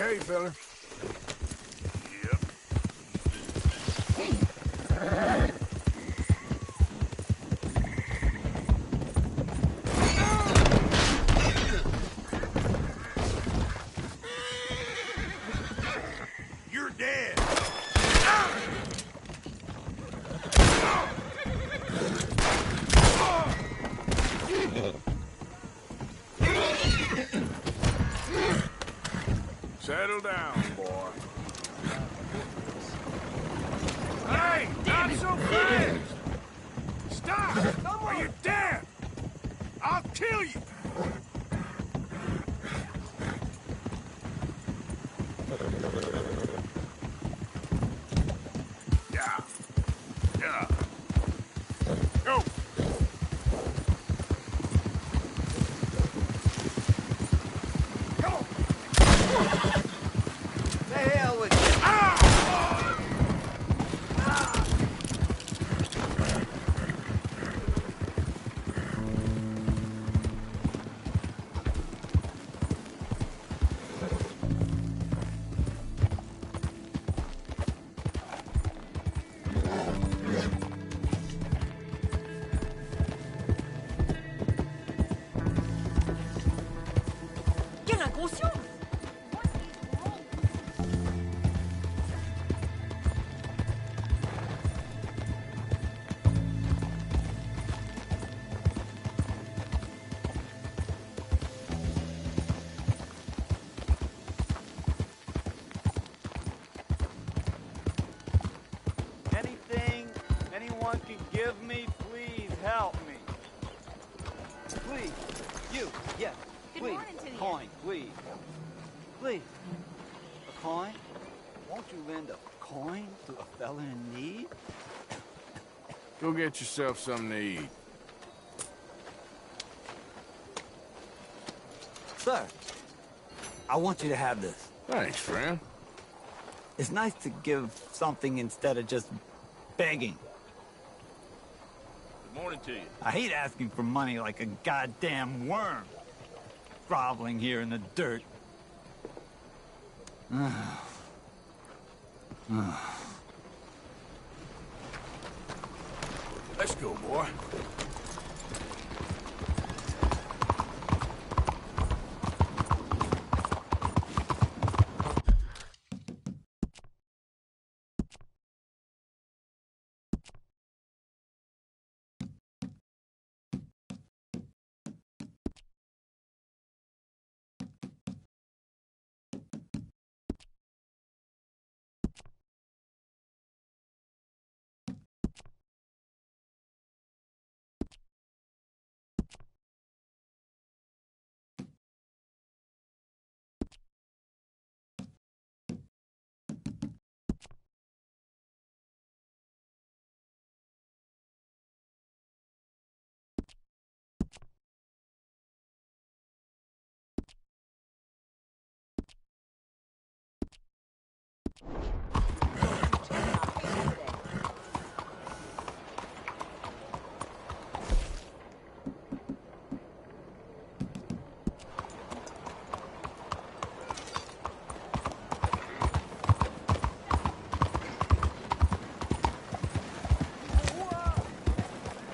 okay, fella? Yep. You're dead. Settle down, boy. Hey, not so fast! Stop! Or you're dead! I'll kill you! Yeah. Yeah. Go! Go! The hell with you. Quelle inconscience! Anything anyone can give me, please help me. Please. You. Yes. Good Please. morning to you. Coin, please. Please. A coin? Won't you lend a coin to a fella in need? Go get yourself something to eat. Sir, I want you to have this. Thanks, friend. It's nice to give something instead of just begging. Good morning to you. I hate asking for money like a goddamn worm. Groveling here in the dirt. Let's go, boy.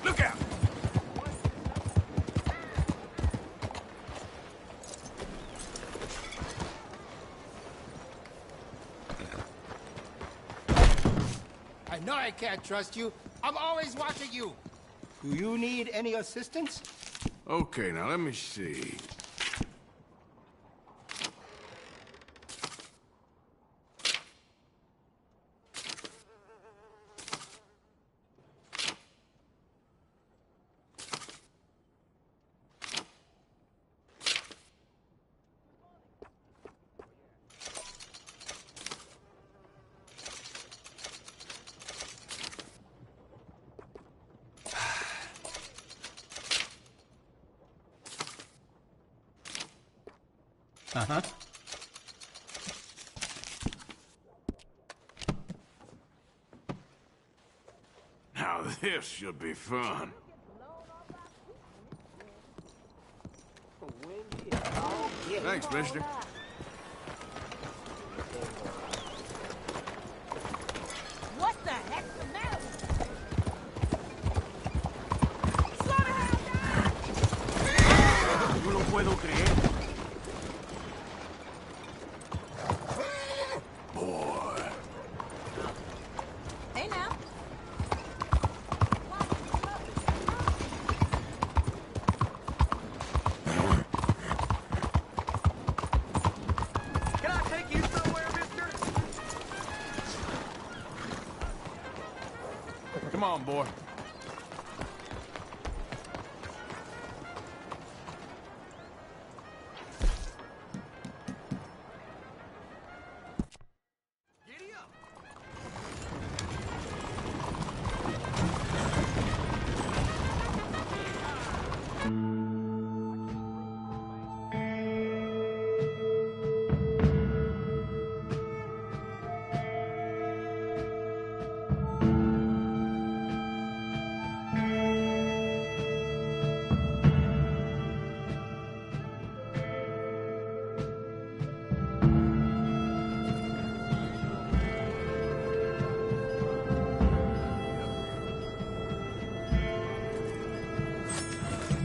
Look out! I know I can't trust you. I'm always watching you. Do you need any assistance? Okay, now let me see. Uh-huh. Now this should be fun. Thanks, mister. puedo creer. Hey now. Can I take you somewhere, mister? Come on, boy. Giddy up.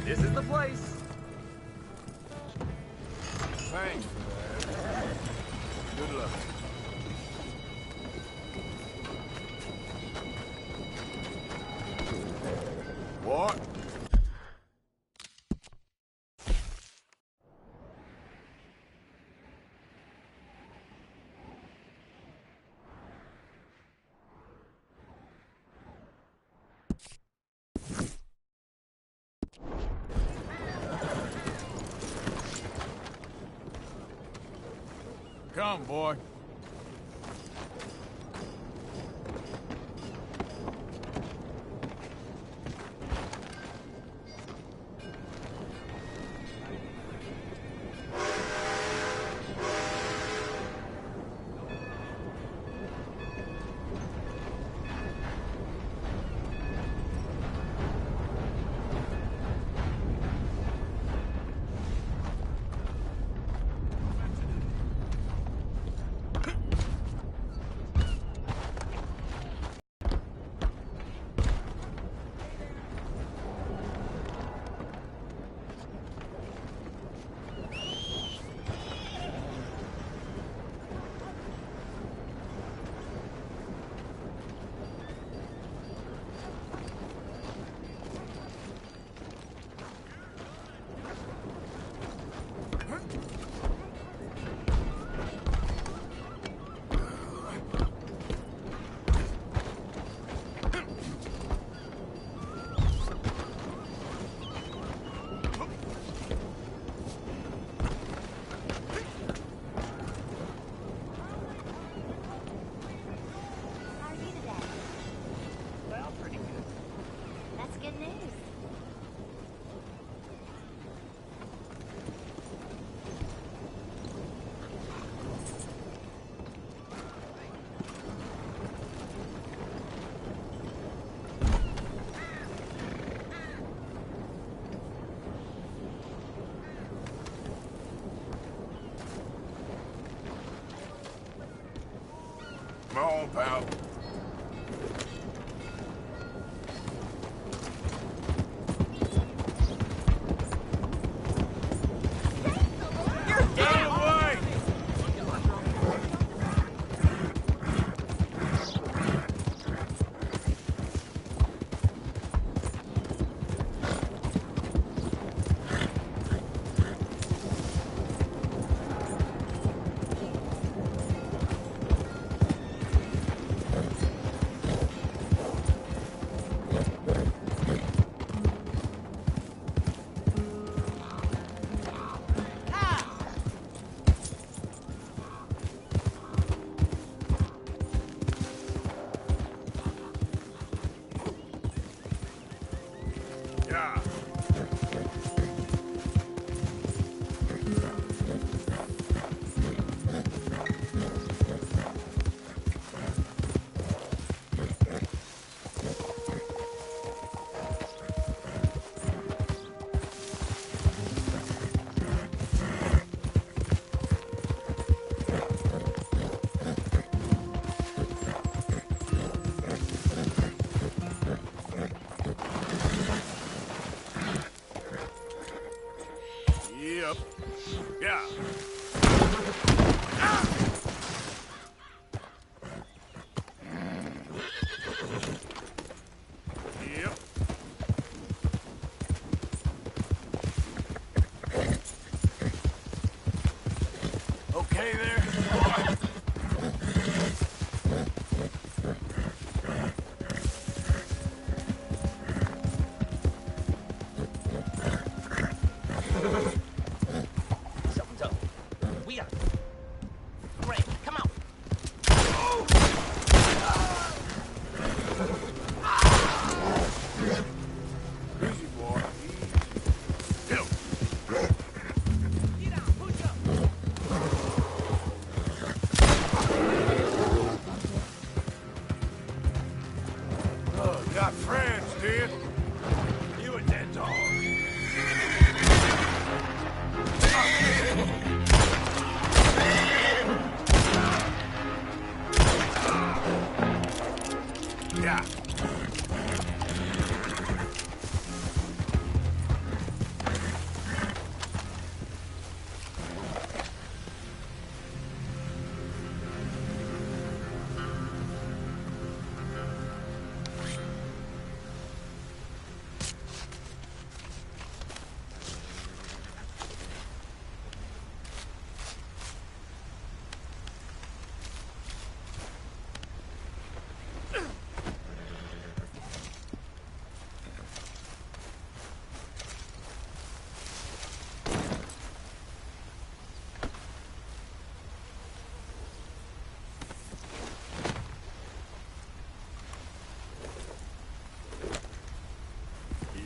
This is the place. Thanks. Good luck. What? Come, boy. How are you today? Well, pretty good. That's good news. Come on, pal. Get away! Something's up. We are. Great, come on. Easy, boy. Get him. Get down, push up. Oh, you got friends, do you? You and that dog. Yeah.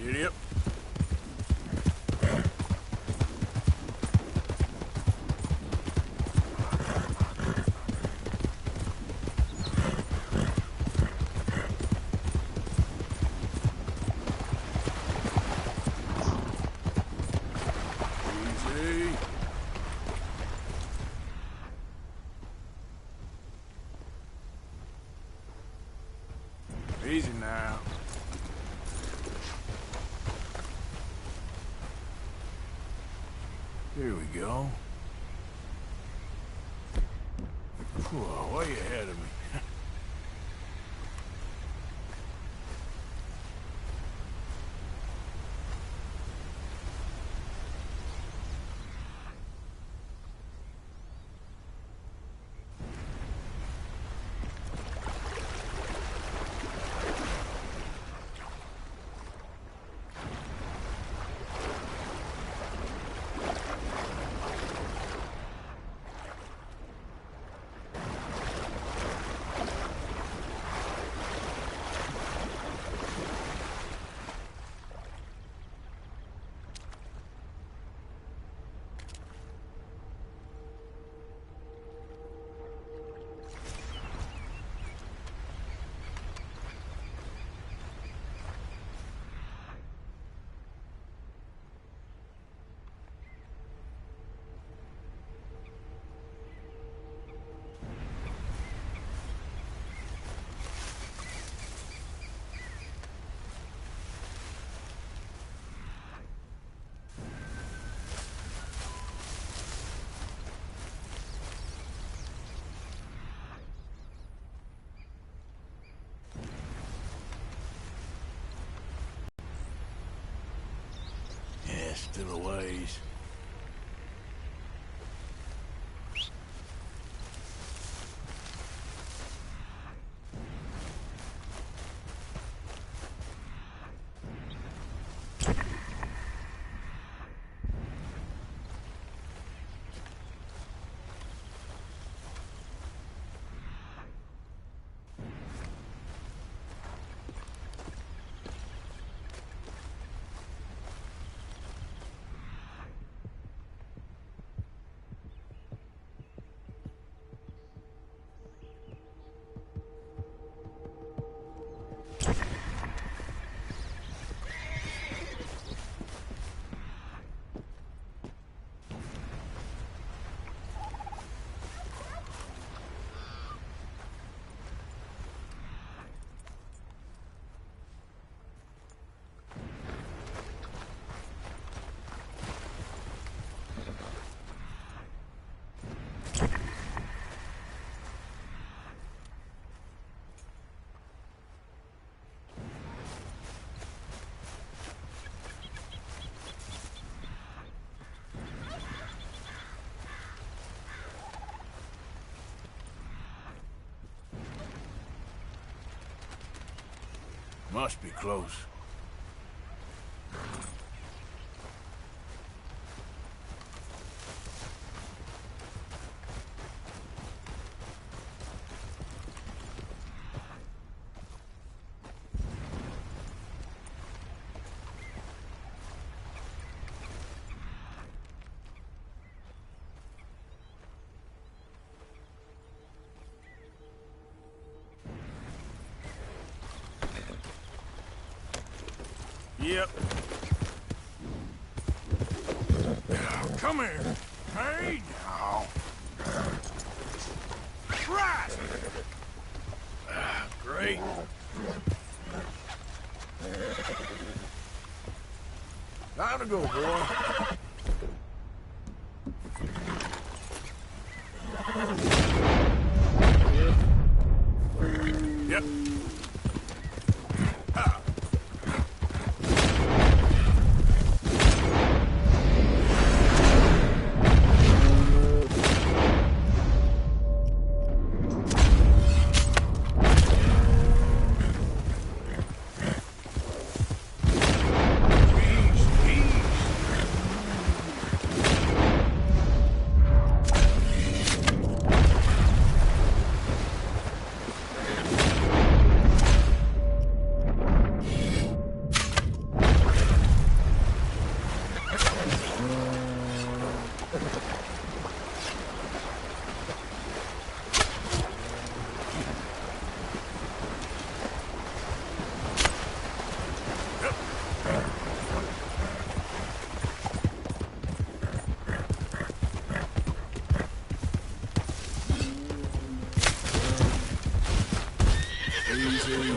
Idiot. Easy. Easy now. Here we go. Whoa, way ahead of me. Yeah, still a ways. Must be close. Yep. Come here. Hey, now. Right. Great. Time to go, boy. Yep. Ha. Easy.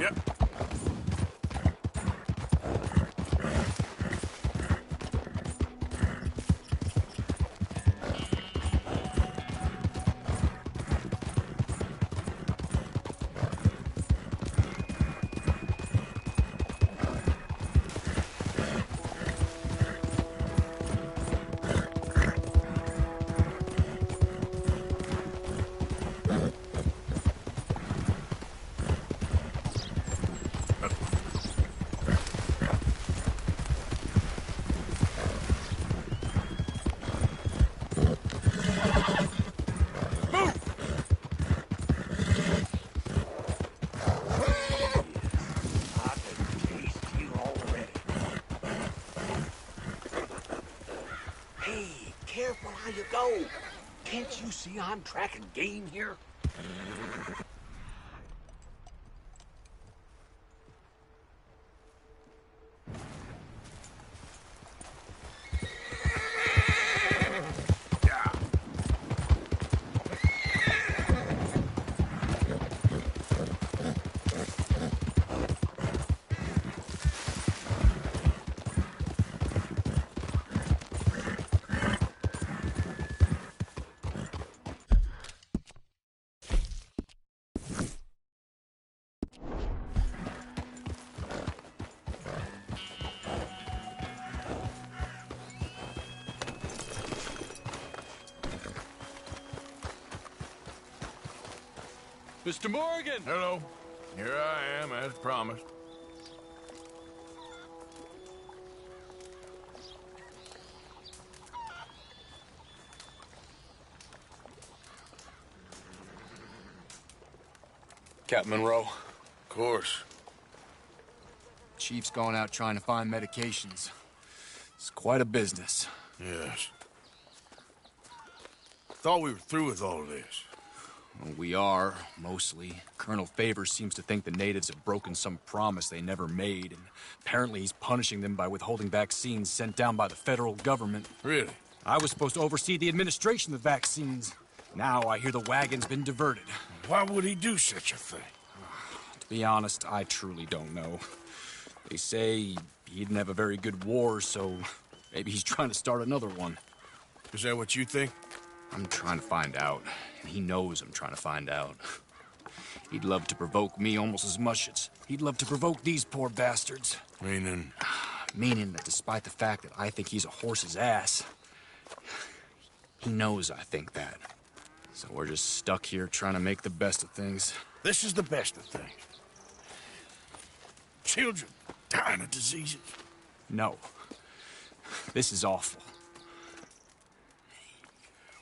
Yep. Careful how you go. Can't you see I'm tracking game here? Mr. Morgan! Hello. Here I am, as promised. Captain Monroe. Of course. Chief's gone out trying to find medications. It's quite a business. Yes. Thought we were through with all this. Well, we are, mostly. Colonel Favors seems to think the natives have broken some promise they never made, and apparently he's punishing them by withholding vaccines sent down by the federal government. Really? I was supposed to oversee the administration of the vaccines. Now I hear the wagon's been diverted. Why would he do such a thing? To be honest, I truly don't know. They say he didn't have a very good war, so maybe he's trying to start another one. Is that what you think? I'm trying to find out, and he knows I'm trying to find out. He'd love to provoke me almost as much as he'd love to provoke these poor bastards. Meaning? Meaning that despite the fact that I think he's a horse's ass, he knows I think that. So we're just stuck here trying to make the best of things. This is the best of things. Children dying of diseases. No. This is awful.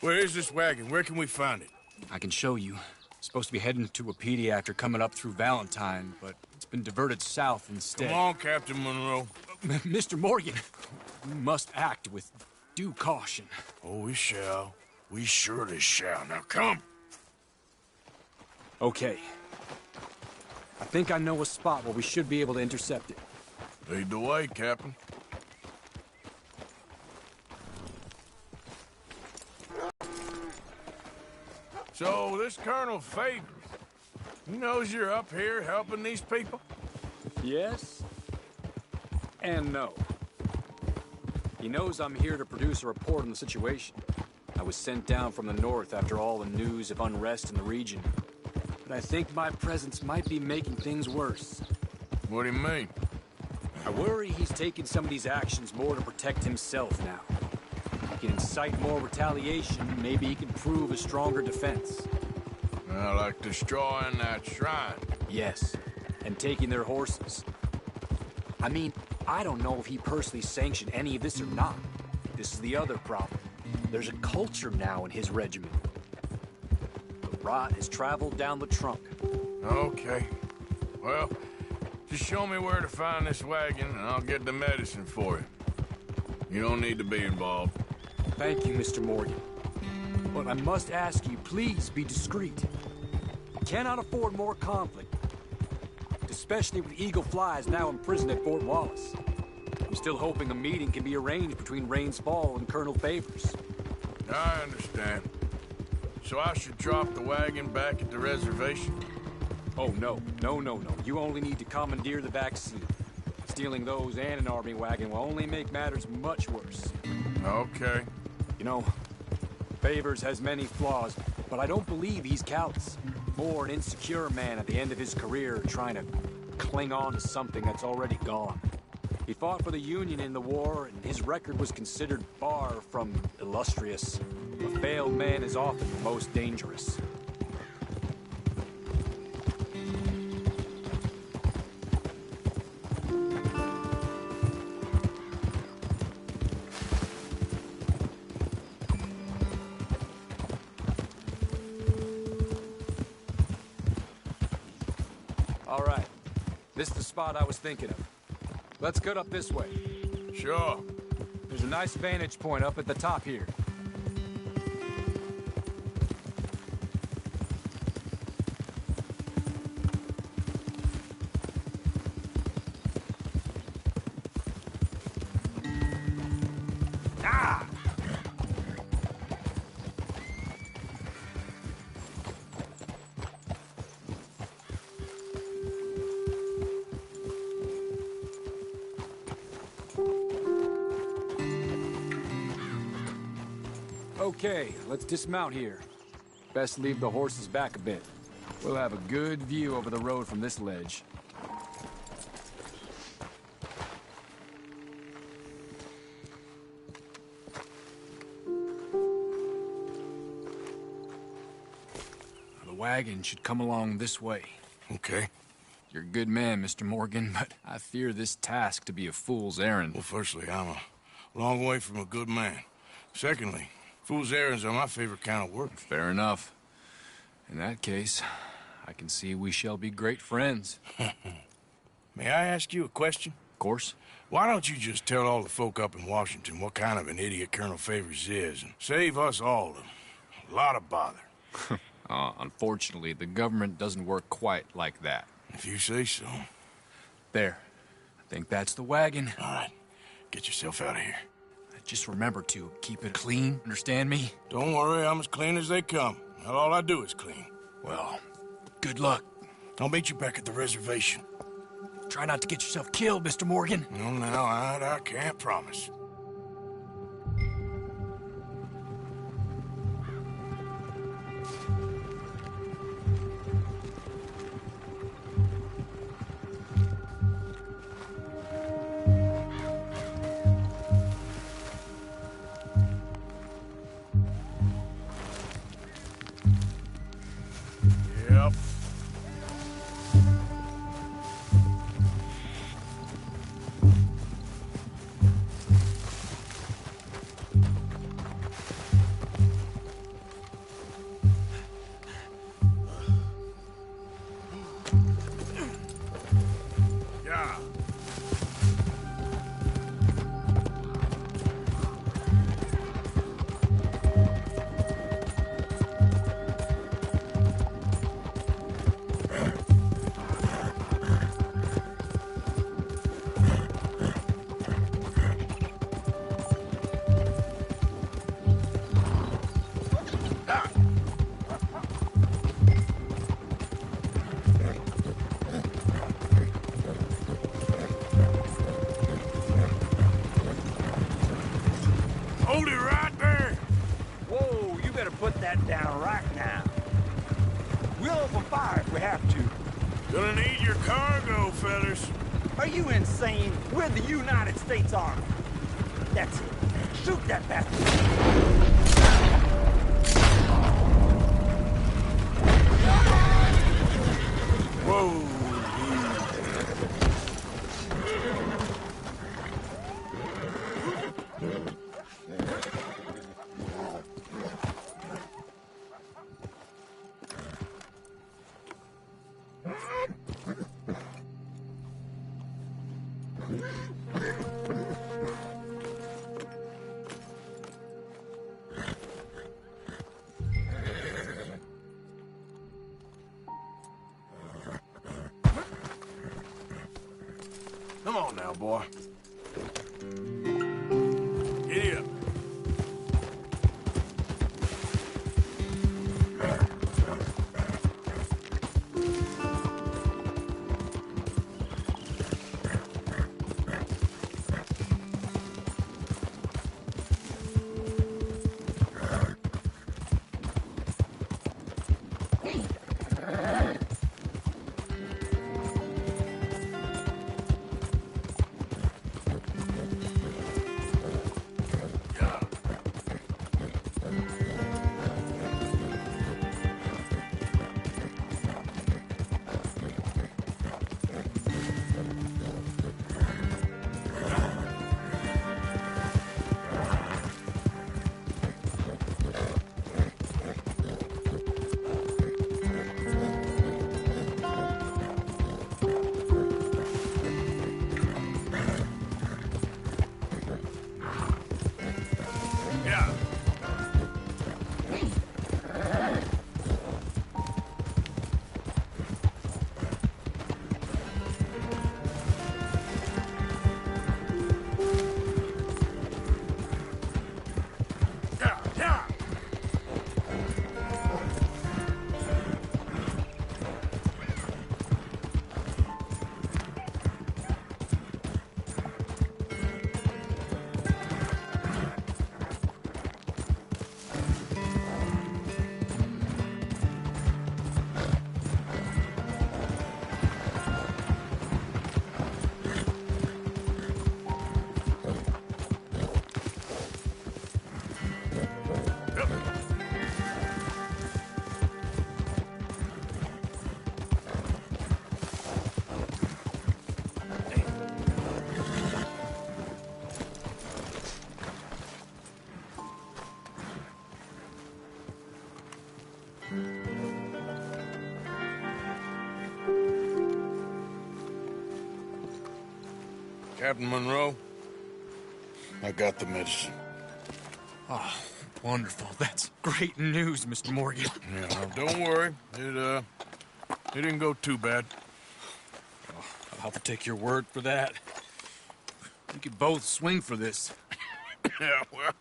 Where is this wagon? Where can we find it? I can show you. It's supposed to be heading to a pediatric coming up through Valentine, but it's been diverted south instead. Come on, Captain Monroe. Mr. Morgan, we must act with due caution. Oh, we shall. We surely shall. Now come. Okay. I think I know a spot where we should be able to intercept it. Lead the way, Captain. So, this Colonel Favors, he knows you're up here helping these people? Yes. And no. He knows I'm here to produce a report on the situation. I was sent down from the north after all the news of unrest in the region. But I think my presence might be making things worse. What do you mean? I worry he's taking some of these actions more to protect himself now. He can incite more retaliation, maybe he can prove a stronger defense. Like destroying that shrine. Yes, and taking their horses. I mean, I don't know if he personally sanctioned any of this or not. This is the other problem. There's a culture now in his regiment. The rot has traveled down the trunk. Okay. Well, just show me where to find this wagon, and I'll get the medicine for you. You don't need to be involved. Thank you, Mr. Morgan. But I must ask you, please be discreet. Cannot afford more conflict. Especially with Eagle Flies now imprisoned at Fort Wallace. I'm still hoping a meeting can be arranged between Rains Fall and Colonel Favors. I understand. So I should drop the wagon back at the reservation? Oh, no. No. You only need to commandeer the back seat. Stealing those and an army wagon will only make matters much worse. Okay. You know, Favors has many flaws, but I don't believe he's callous. More an insecure man at the end of his career trying to cling on to something that's already gone. He fought for the Union in the war, and his record was considered far from illustrious. A failed man is often the most dangerous. All right. This is the spot I was thinking of. Let's cut up this way. Sure. There's a nice vantage point up at the top here. Ah! Okay, let's dismount here. Best leave the horses back a bit. We'll have a good view over the road from this ledge. The wagon should come along this way. Okay. You're a good man, Mr. Morgan, but I fear this task to be a fool's errand. Well, firstly, I'm a long way from a good man. Secondly, fool's errands are my favorite kind of work. Fair enough. In that case, I can see we shall be great friends. May I ask you a question? Of course. Why don't you just tell all the folk up in Washington what kind of an idiot Colonel Favors is and save us all a lot of bother? Unfortunately, the government doesn't work quite like that. If you say so. There. I think that's the wagon. All right. Get yourself out of here. Just remember to keep it clean, understand me? Don't worry, I'm as clean as they come. Not all I do is clean. Well, good luck. I'll meet you back at the reservation. Try not to get yourself killed, Mr. Morgan. No, now, I can't promise. Yep. Yeah. Hold it right there. Whoa, you better put that down right now. We'll open fire if we have to. Gonna need your cargo, fellas. Are you insane? We're the United States Army. That's it. Shoot that bastard. Whoa. Come on now, boy. Giddy up. Captain Monroe, I got the medicine. Oh, wonderful. That's great news, Mr. Morgan. Yeah, well, don't worry. It didn't go too bad. Oh, I'll have to take your word for that. We could both swing for this. Yeah, well,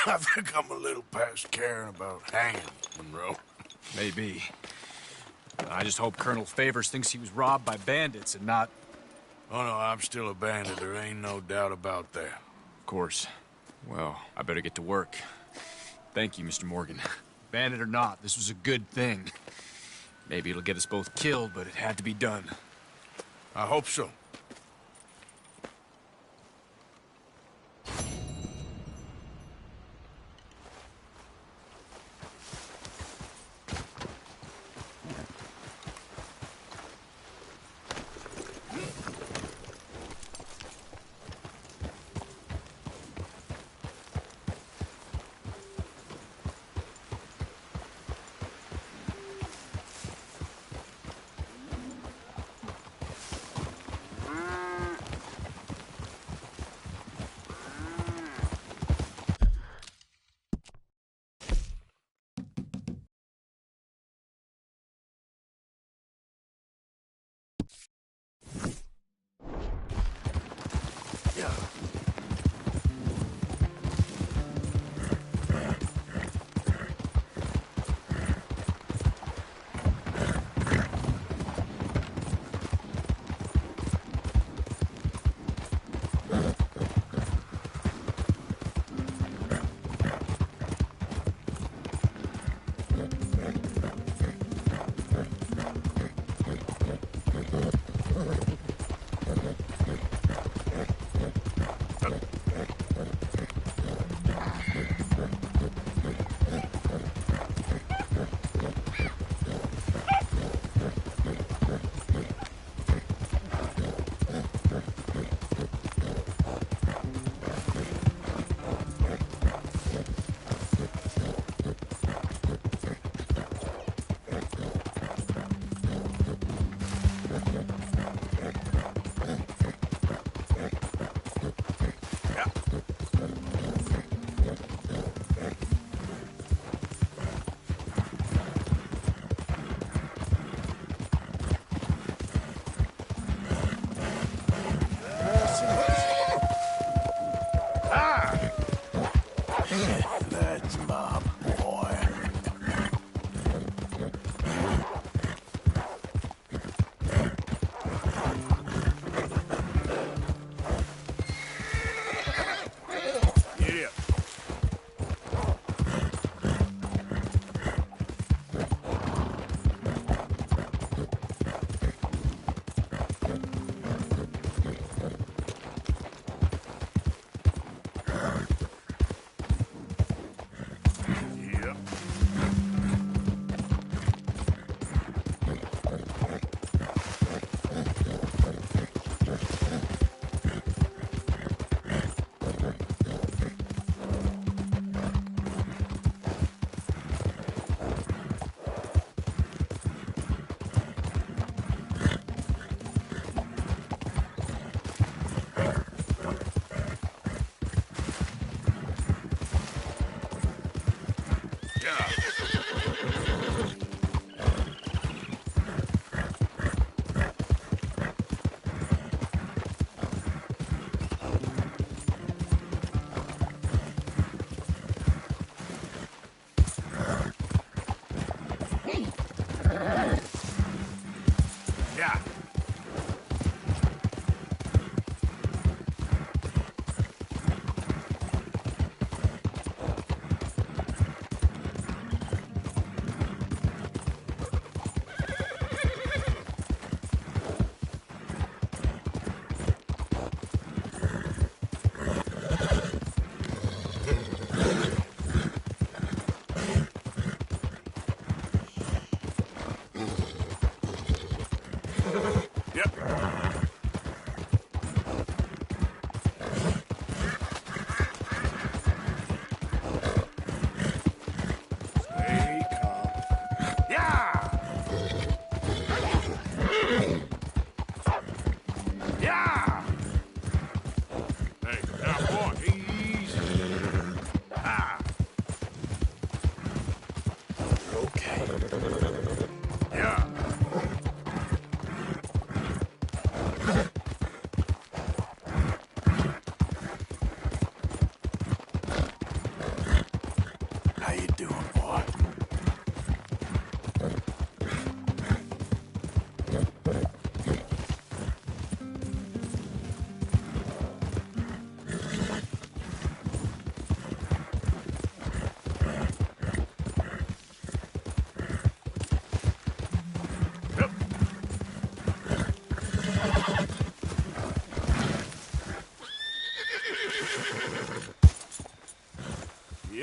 I think I'm a little past caring about hanging, Monroe. Maybe. I just hope Colonel Favors thinks he was robbed by bandits and not... Oh, no, I'm still a bandit. There ain't no doubt about that. Of course. Well, I better get to work. Thank you, Mr. Morgan. Bandit or not, this was a good thing. Maybe it'll get us both killed, but it had to be done. I hope so. That's my boy. Yeah. Yeah.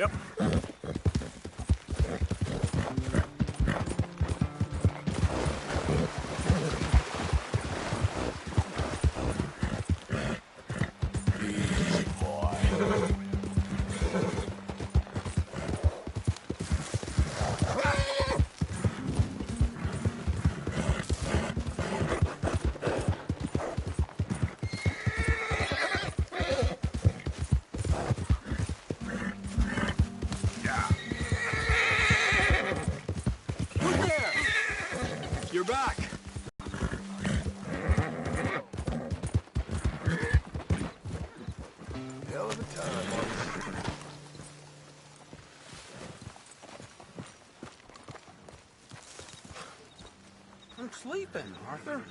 Yep. Easy, boy. You're back. Hell of a time, I'm sleeping, Arthur.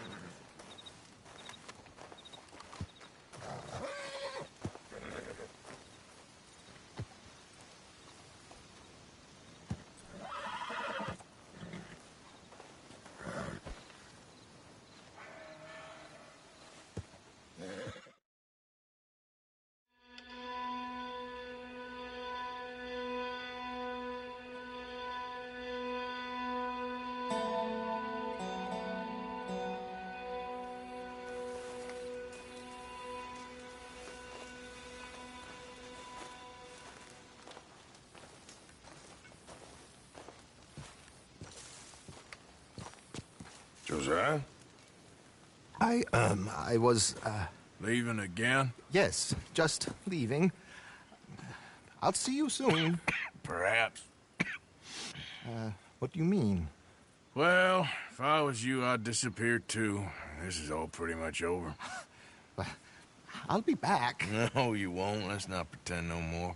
Josiah? I was, Leaving again? yes, just leaving. I'll see you soon. Perhaps. What do you mean? Well, if I was you, I'd disappear too. This is all pretty much over. I'll be back. No, you won't. Let's not pretend no more.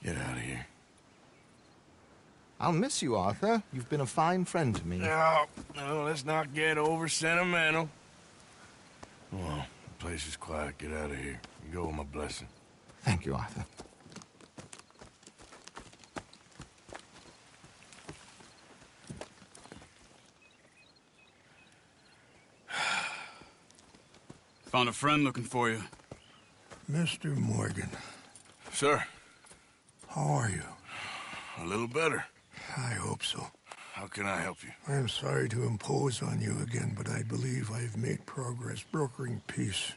Get out of here. I'll miss you, Arthur. You've been a fine friend to me. No, let's not get over sentimental. Come on, the place is quiet. Get out of here. You go with my blessing. Thank you, Arthur. Found a friend looking for you. Mr. Morgan, Sir, how are you? a little better. I hope so. How can I help you? I'm sorry to impose on you again, but I believe I've made progress brokering peace.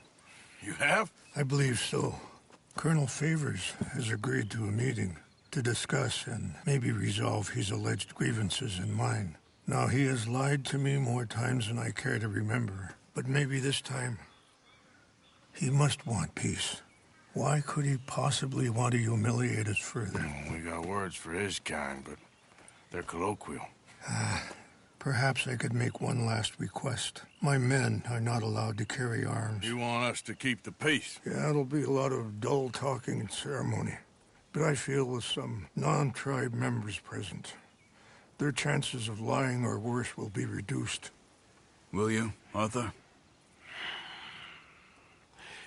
You have? I believe so. Colonel Favors has agreed to a meeting to discuss and maybe resolve his alleged grievances and mine. Now, he has lied to me more times than I care to remember, but maybe this time he must want peace. Why could he possibly want to humiliate us further? We got words for his kind, but they're colloquial. Perhaps I could make one last request. My men are not allowed to carry arms. You want us to keep the peace? Yeah, it'll be a lot of dull talking and ceremony. But I feel with some non-tribe members present, their chances of lying or worse will be reduced. Will you, Arthur?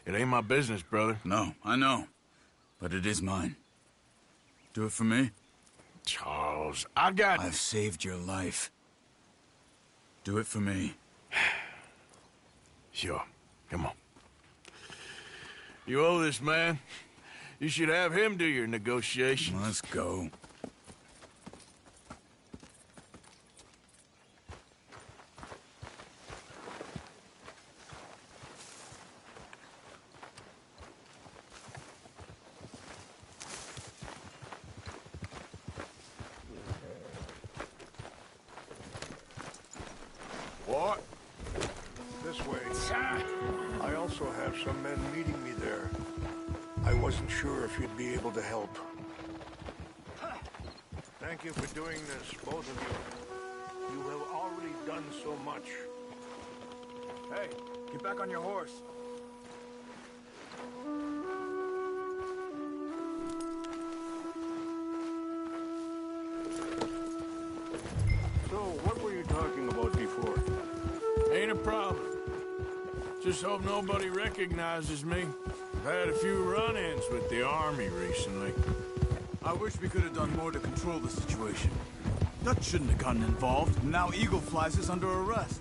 It ain't my business, brother. No, I know. But it is mine. Do it for me? Charles, I've saved your life. Do it for me. Sure. Come on. You owe this man. You should have him do your negotiations. Let's go. What? This way. I also have some men meeting me there. I wasn't sure if you'd be able to help. Thank you for doing this, both of you. You have already done so much. Hey, get back on your horse. So, what were you talking about before? Ain't a problem. Just hope nobody recognizes me. I've had a few run-ins with the army recently. I wish we could have done more to control the situation. Dutch shouldn't have gotten involved. Now Eagle Flies is under arrest.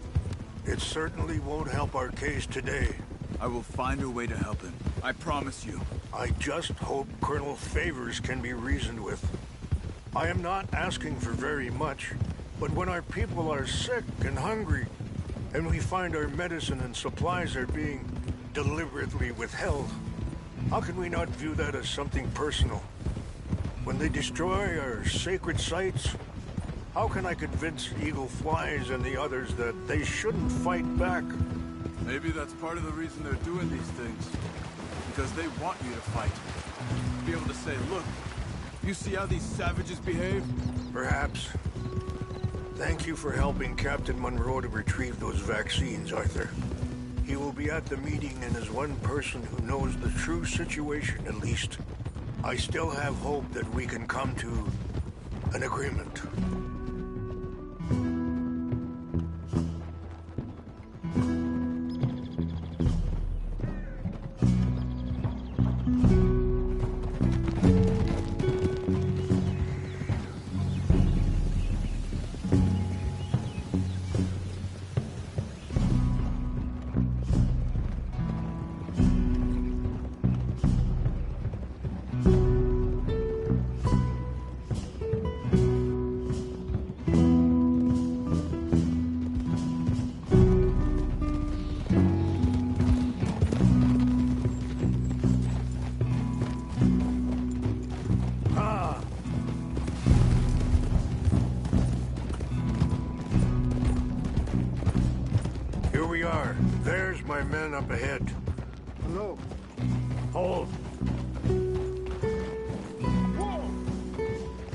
It certainly won't help our case today. I will find a way to help him. I promise you. I just hope Colonel Favors can be reasoned with. I am not asking for very much, but when our people are sick and hungry, and we find our medicine and supplies are being deliberately withheld, how can we not view that as something personal? When they destroy our sacred sites, how can I convince Eagle Flies and the others that they shouldn't fight back? Maybe that's part of the reason they're doing these things. Because they want you to fight. Be able to say, look, you see how these savages behave? Perhaps. Thank you for helping Captain Monroe to retrieve those vaccines, Arthur. He will be at the meeting and is one person who knows the true situation, at least. I still have hope that we can come to an agreement. There's my men up ahead. Hello. Hold.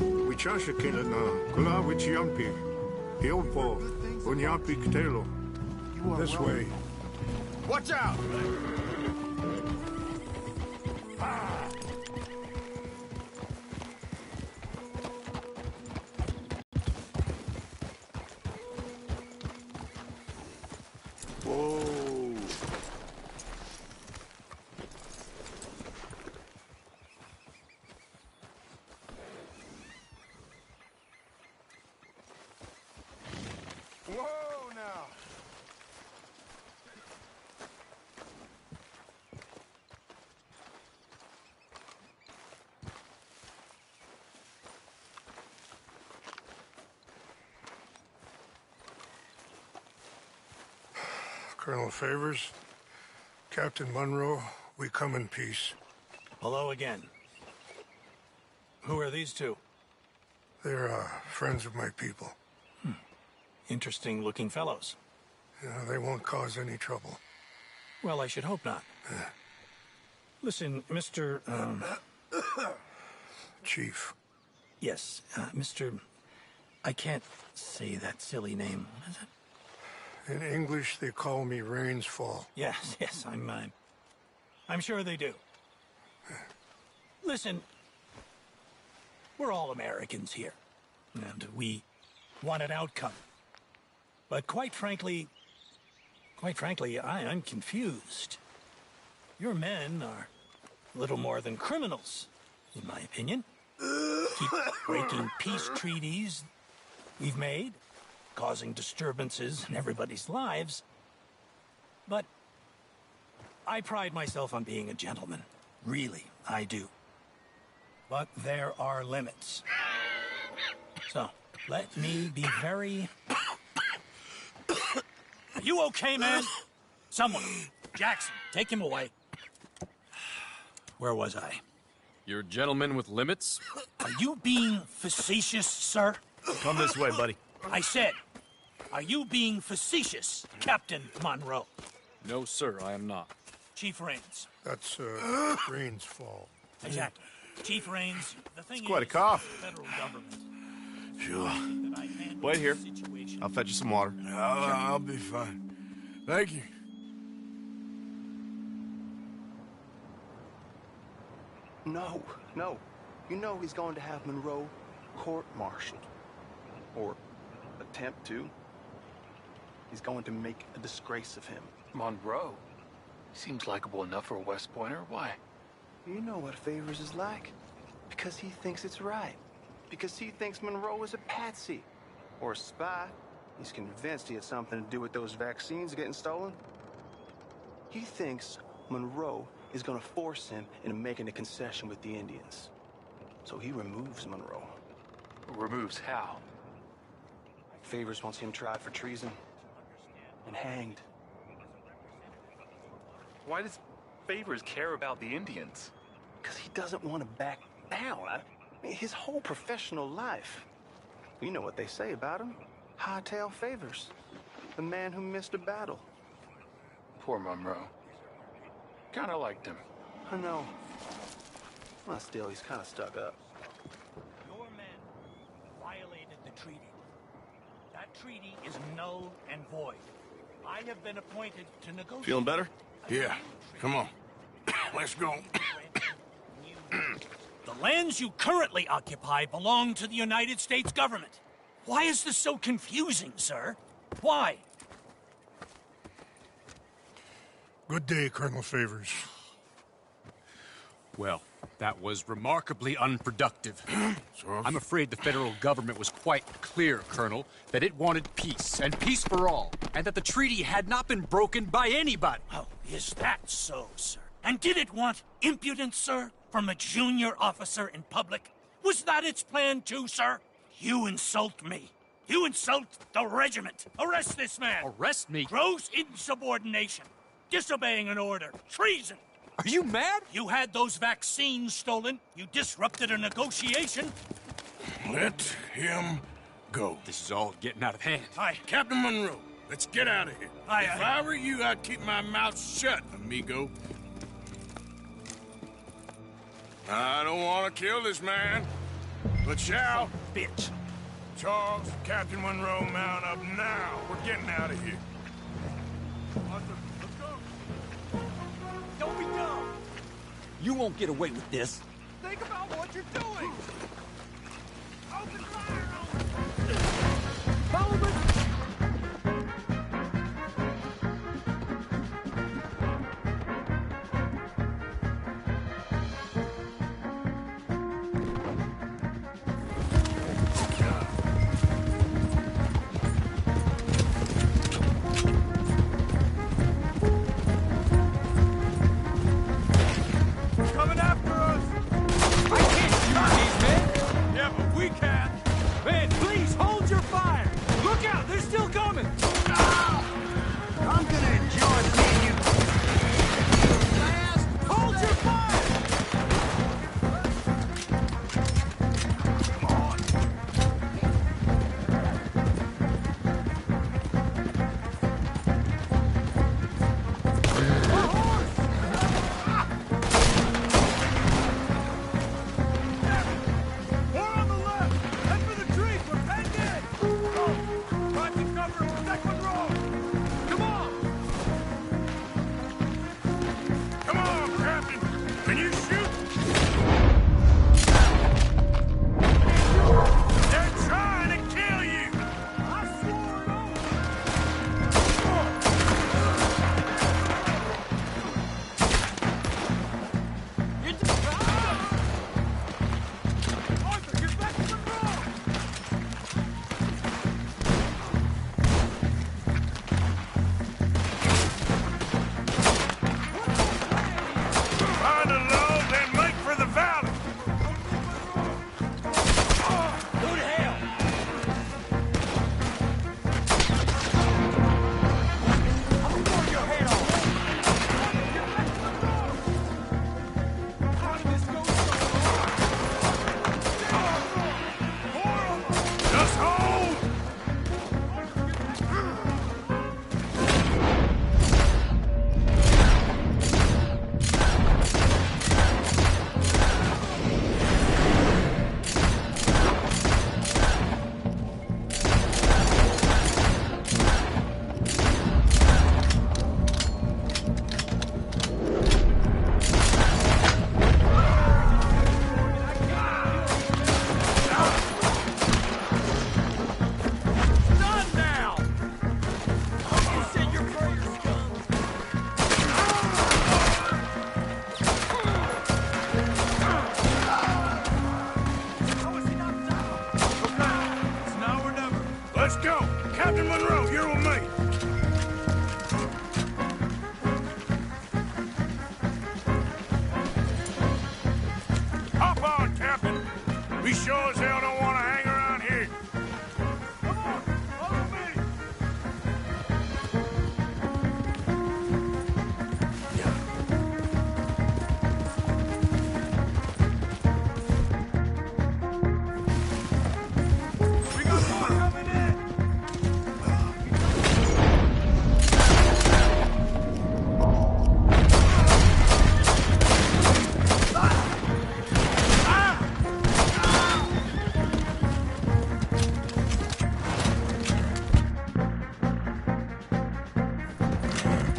Wichasha kila na kula wichiampi. Hilpo. Unyapi kitelo. This way. Watch out! Whoa, now! Colonel Favors, Captain Monroe, we come in peace. Hello again. Who are these two? They're friends of my people. Interesting looking fellows. Yeah, they won't cause any trouble. Well, I should hope not. Listen, Mr. Chief. Yes, Mr. I can't say that silly name. What is it? In English, they call me Rainsfall. Yes, I'm sure they do. Listen, we're all Americans here, and we want an outcome. But quite frankly, I'm confused. Your men are little more than criminals, in my opinion. Keep breaking peace treaties we've made, causing disturbances in everybody's lives. But I pride myself on being a gentleman. Really, I do. But there are limits. So, let me be very... Are you okay, man? Someone. Jackson, take him away. Where was I? You're a gentleman with limits? Are you being facetious, sir? Come this way, buddy. I said, are you being facetious, Captain Monroe? No, sir, I am not. Chief Rains. That's, Rainsfall. Exactly. Chief Rains, the thing It's quite a is, cough. the federal government. Sure. That I handle Wait here. the situation. I'll fetch you some water. I'll be fine. Thank you. No. You know he's going to have Monroe court-martialed. Or attempt to. He's going to make a disgrace of him. Monroe? Seems likable enough for a West Pointer. Why? You know what Favors is like. Because he thinks it's right. Because he thinks Monroe is a patsy. Or a spy. He's convinced he had something to do with those vaccines getting stolen. He thinks Monroe is gonna force him into making a concession with the Indians. So he removes Monroe. Removes how? Favors wants him tried for treason and hanged. Why does Favors care about the Indians? Because he doesn't want to back down. I mean, his whole professional life. You know what they say about him. Hightail Favors. The man who missed a battle. Poor Monroe. Kinda liked him. I know. Well, still, he's kind of stuck up. Your men violated the treaty. That treaty is null and void. I have been appointed to negotiate. Feeling better? Yeah. Come on. Let's go. The lands you currently occupy belong to the United States government. Why is this so confusing, sir? Why? Good day, Colonel Favors. Well, that was remarkably unproductive. I'm afraid the federal government was quite clear, Colonel, that it wanted peace, and peace for all, and that the treaty had not been broken by anybody. Oh, is that so, sir? And did it want impudence, sir, from a junior officer in public? Was that its plan too, sir? You insult me. You insult the regiment. Arrest this man. Arrest me? Gross insubordination. Disobeying an order. Treason. Are you mad? You had those vaccines stolen. You disrupted a negotiation. Let him go. This is all getting out of hand. Captain Monroe, let's get out of here. If I were you, I'd keep my mouth shut, amigo. I don't want to kill this man, but shall. Bitch. Charles, Captain Monroe, mount up now. We're getting out of here. Don't be dumb. You won't get away with this. Think about what you're doing! Open fire on Follow me! Coming after us! I can't shoot these men! Yeah, but we can!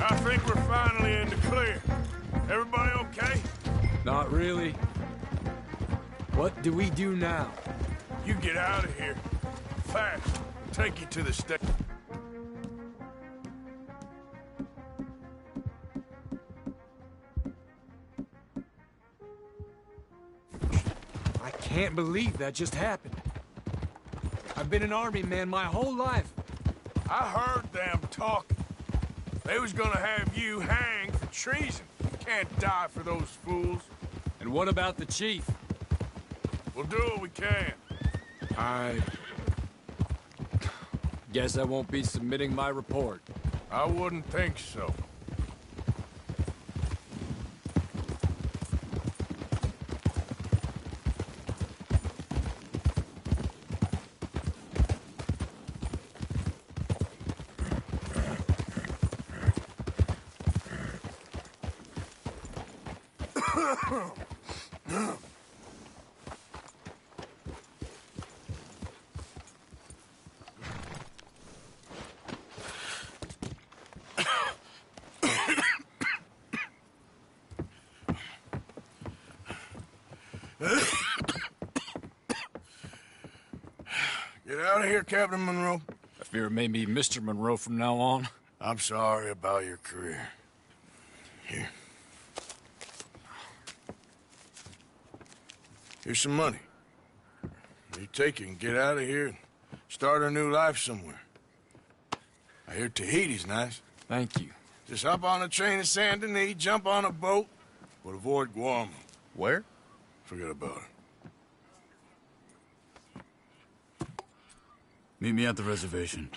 I think we're finally in the clear. Everybody okay? Not really. What do we do now? You get out of here. Fast. Take you to the station. I can't believe that just happened. I've been an army man my whole life. I heard them talking. They was gonna have you hanged for treason. You can't die for those fools. And what about the chief? We'll do what we can. I guess I won't be submitting my report. I wouldn't think so. Get out of here, Captain Monroe. I fear it may be Mr. Monroe from now on. I'm sorry about your career. Here. Here's some money. You take it and get out of here and start a new life somewhere. I hear Tahiti's nice. Thank you. Just hop on a train to Saint Denis, jump on a boat, but avoid Guam. Where? Forget about it. Meet me at the reservation.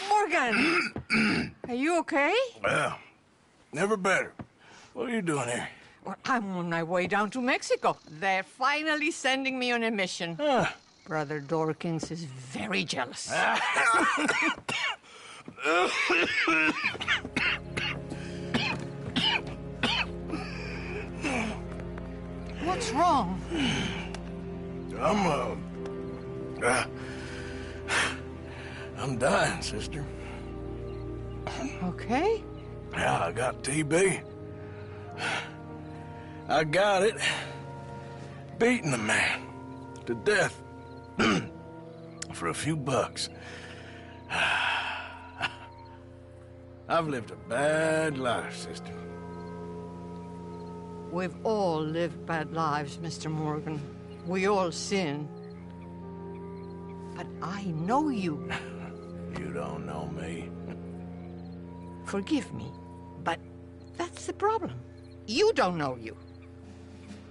Morgan! Are you okay? Well, never better. What are you doing here? Well, I'm on my way down to Mexico. They're finally sending me on a mission. Brother Dorkins is very jealous. What's wrong? I'm dying, sister. Okay? Yeah, I got TB. I got it. Beating a man to death for a few bucks. I've lived a bad life, sister. We've all lived bad lives, Mr. Morgan. We all sin. But I know you. You don't know me. Forgive me, but that's the problem. You don't know you.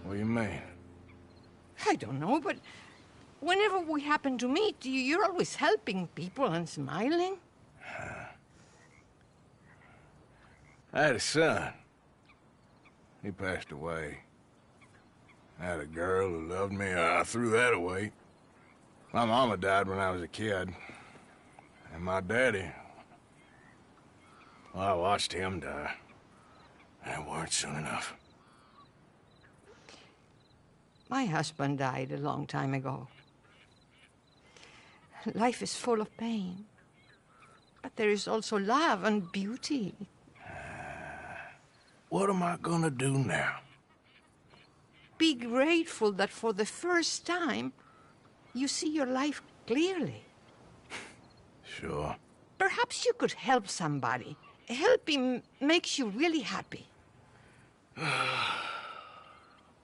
What do you mean? I don't know, but whenever we happen to meet, you're always helping people and smiling. I had a son. He passed away. I had a girl who loved me. I threw that away. My mama died when I was a kid. And my daddy, well, I watched him die. And it weren't soon enough. My husband died a long time ago. Life is full of pain. But there is also love and beauty. What am I gonna do now? Be grateful that for the first time, you see your life clearly. Sure. Perhaps you could help somebody. Helping makes you really happy.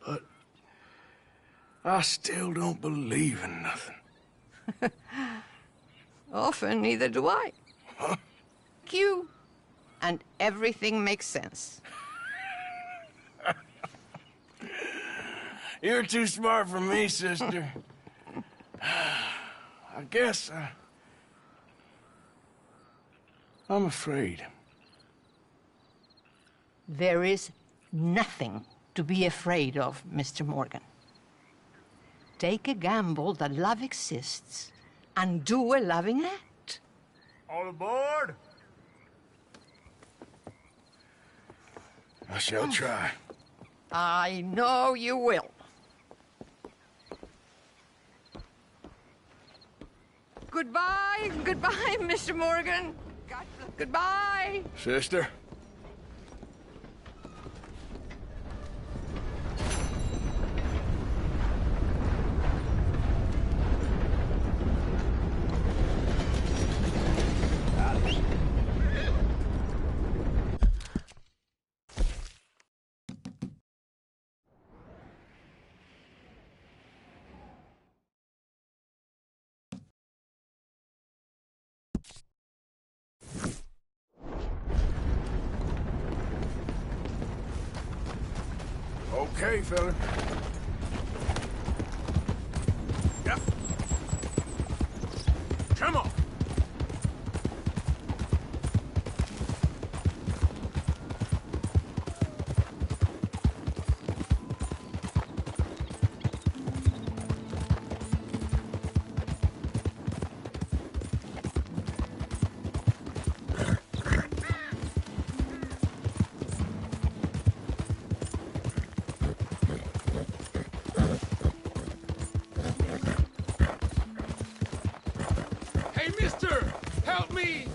But I still don't believe in nothing. Often, neither do I. Huh? You, and everything makes sense. You're too smart for me, sister. I guess I'm afraid. There is nothing to be afraid of, Mr. Morgan. Take a gamble that love exists and do a loving act. All aboard! I shall try. I know you will. Goodbye, goodbye, Mr. Morgan. Goodbye. Sister? Okay, fella. Yep. Come on. Hey, mister! Help me!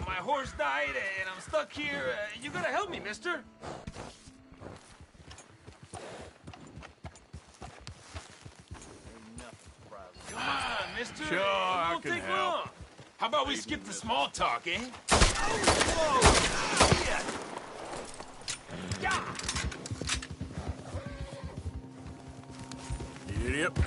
My horse died and I'm stuck here. You gotta help me, mister. Come on, mister. Sure, It I won't can take help. long. How about we skip the small talk, eh? Whoa! Yeah. Yep.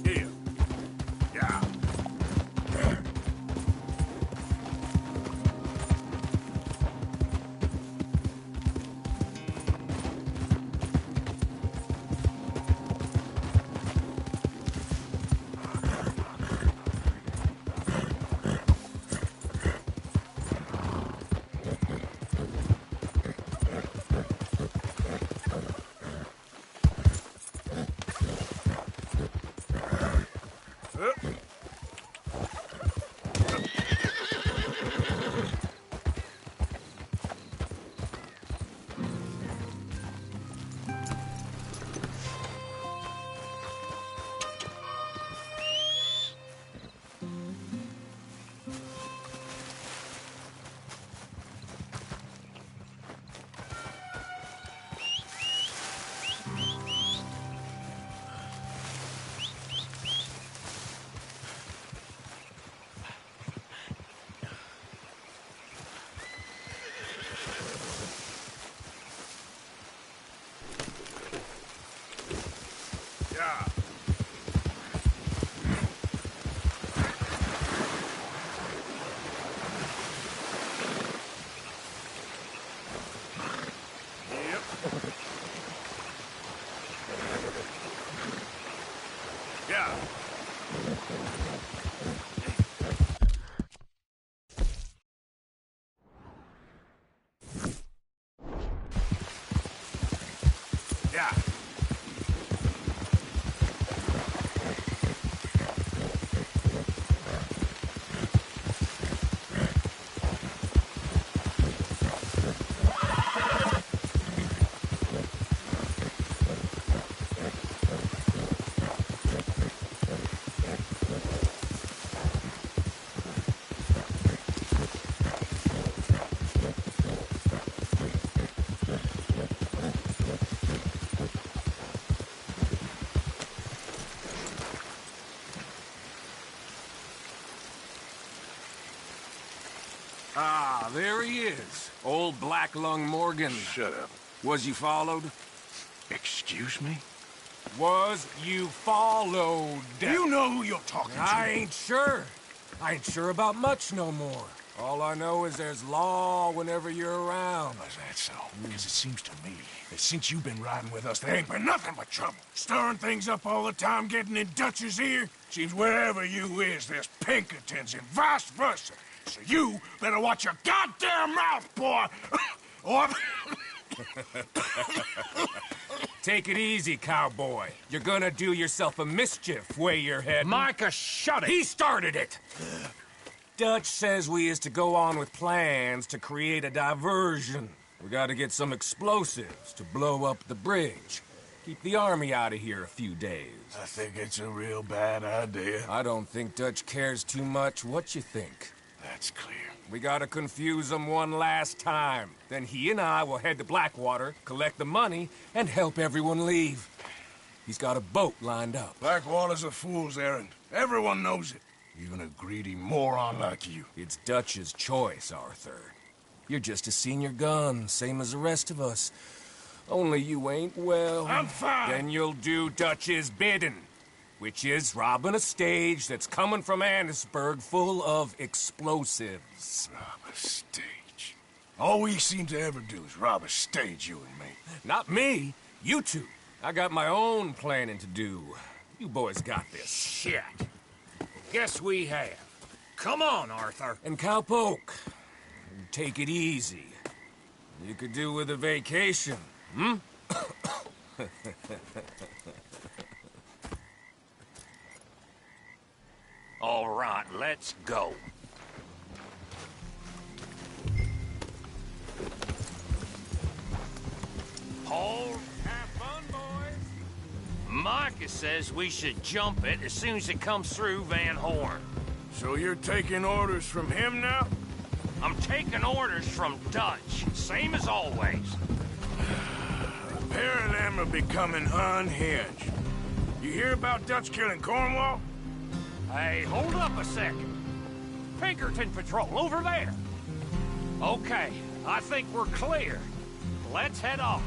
Here. Yeah. Yeah. Yep. Yeah. Yeah. Ah, there he is. Old Black Lung Morgan. Shut up. Was you followed? Excuse me? Was you followed? You know who you're talking to. I ain't sure. I ain't sure about much no more. All I know is there's law whenever you're around. Is that so? Because it seems to me that since you've been riding with us, there ain't been nothing but trouble. Stirring things up all the time, getting in Dutch's ear. Seems wherever you is, there's Pinkertons and vice versa. So you better watch your goddamn mouth, boy! Or... Take it easy, cowboy. You're gonna do yourself a mischief, way your head. Micah, shut it! He started it! Dutch says we is to go on with plans to create a diversion. We gotta get some explosives to blow up the bridge. Keep the army out of here a few days. I think it's a real bad idea. I don't think Dutch cares too much what you think. That's clear. We gotta confuse him one last time. Then he and I will head to Blackwater, collect the money, and help everyone leave. He's got a boat lined up. Blackwater's a fool's errand. Everyone knows it. Even a greedy moron like you. It's Dutch's choice, Arthur. You're just a senior gun, same as the rest of us. Only you ain't well. I'm fine. Then you'll do Dutch's bidding, which is robbing a stage that's coming from Annisburg full of explosives. Rob a stage. All we seem to ever do is rob a stage, you and me. Not me. You two. I got my own planning to do. You boys got this. Shit. Guess we have. Come on, Arthur. And Cowpoke, take it easy. You could do with a vacation, hmm? All right, let's go. Hold. Have fun, boys. Micah says we should jump it as soon as it comes through Van Horn. So you're taking orders from him now? I'm taking orders from Dutch, same as always. A pair of them are becoming unhinged. You hear about Dutch killing Cornwall? Hey, hold up a second. Pinkerton Patrol, over there. Okay, I think we're clear. Let's head off.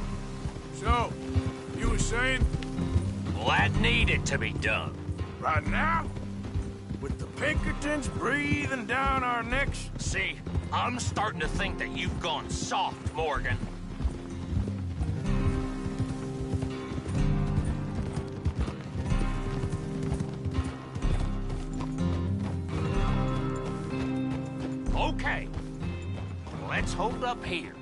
So, you were saying? Well, that needed to be done. Right now? With the Pinkertons breathing down our necks? See, I'm starting to think that you've gone soft, Morgan. Okay, let's hold up here.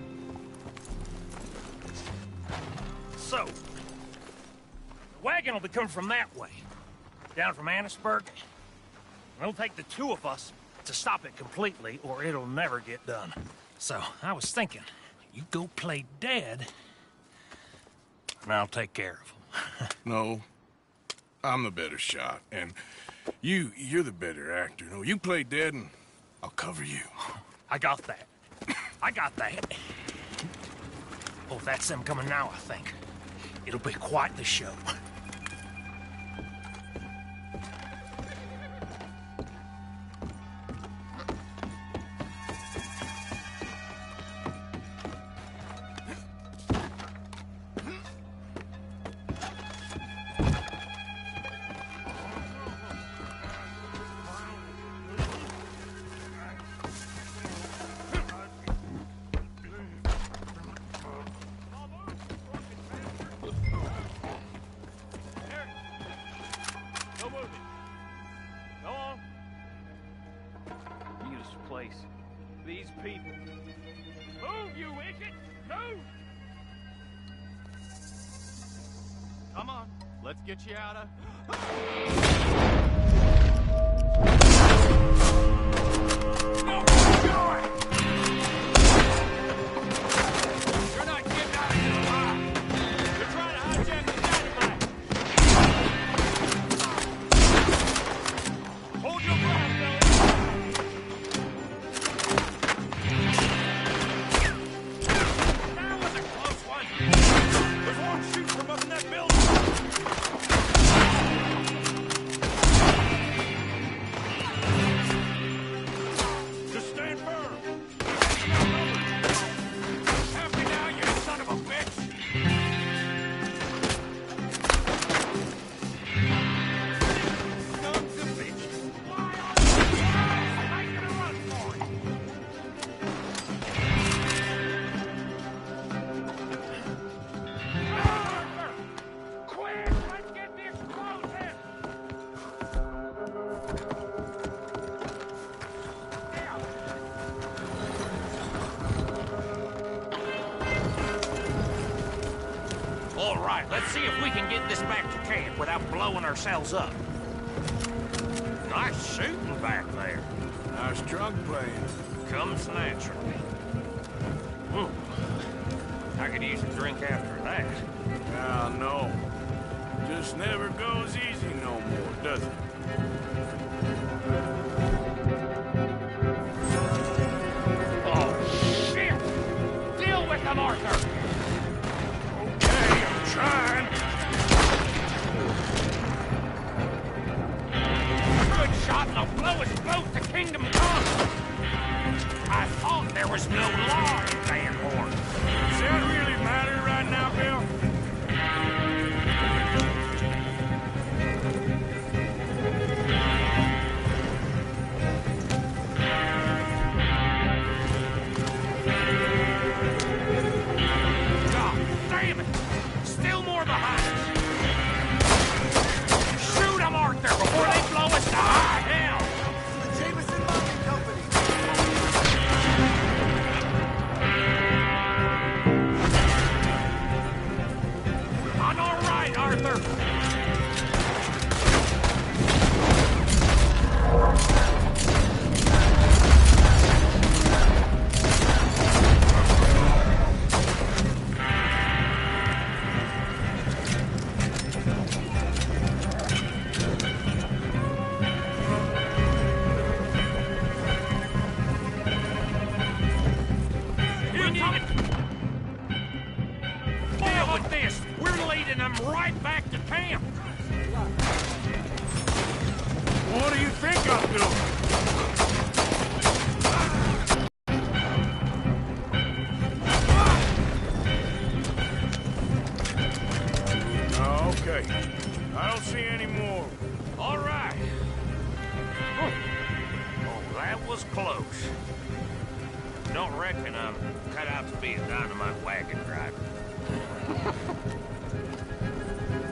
So, the wagon will be coming from that way, down from Annisburg. It'll take the two of us to stop it completely, or it'll never get done. So, I was thinking, you go play dead, and I'll take care of him. No, I'm the better shot, and you're the better actor. No, you play dead, and I'll cover you. I got that. I got that. Oh, that's them coming now, I think. It'll be quite the show. These people. Move, you idiot! Move! Come on, let's get you out of... No, go! You're not getting out of here alive! You're trying to hijack the dynamite! Hold your ground, fellas! All right, let's see if we can get this back to camp without blowing ourselves up. Nice shooting back there. I How's drunk playing? Comes naturally. Ooh. I could use a drink after that. Ah, no. Just never goes easy no more, does it? Oh, shit! Deal with them, Arthur! Okay, I'm trying. Good shot and I'll blow us both to Kingdom Come. I thought there was no law in Van Horn. Does that really matter right now, Bill? God damn it! Still more behind us. Shoot them, Arthur, before they blow us to high hell! The Jameson Mining Company. On our right, Arthur! Deal with this! We're leading them right back to camp! What do you think I'm doing? Okay. I don't see any more. All right. Oh, that was close. Don't reckon I'm cut out to be a dynamite wagon driver.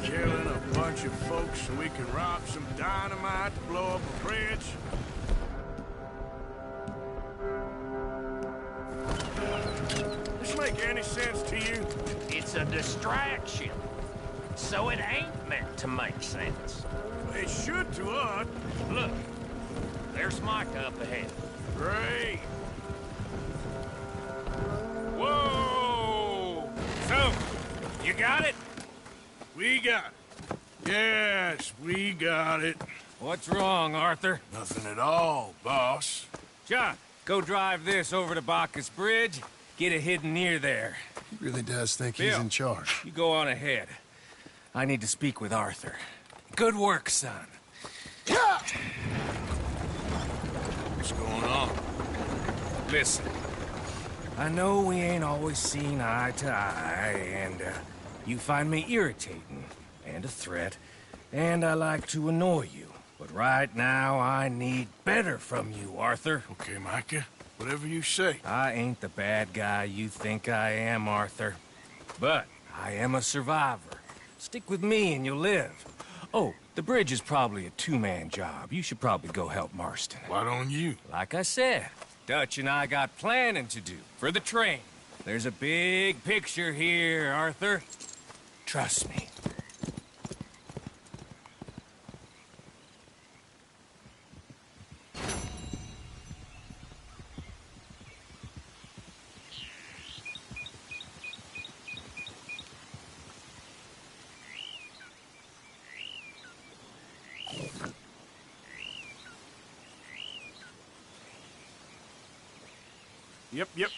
Killing a bunch of folks so we can rob some dynamite to blow up a bridge? This make any sense to you? It's a distraction. So it ain't meant to make sense. It should to us. Look, there's Micah up ahead. Great. Whoa! So, you got it? We got it. Yes, we got it. What's wrong, Arthur? Nothing at all, boss. John, go drive this over to Bacchus Bridge. Get it hidden near there. He really does think Bill, he's in charge. You go on ahead. I need to speak with Arthur. Good work, son. What's going on? Listen, I know we ain't always seen eye to eye, and you find me irritating and a threat, and I like to annoy you. But right now, I need better from you, Arthur. Okay, Micah. Whatever you say. I ain't the bad guy you think I am, Arthur. But I am a survivor. Stick with me and you'll live. Oh, the bridge is probably a two-man job. You should probably go help Marston. Why don't you? Like I said, Dutch and I got planning to do for the train. There's a big picture here, Arthur. Trust me. Yep.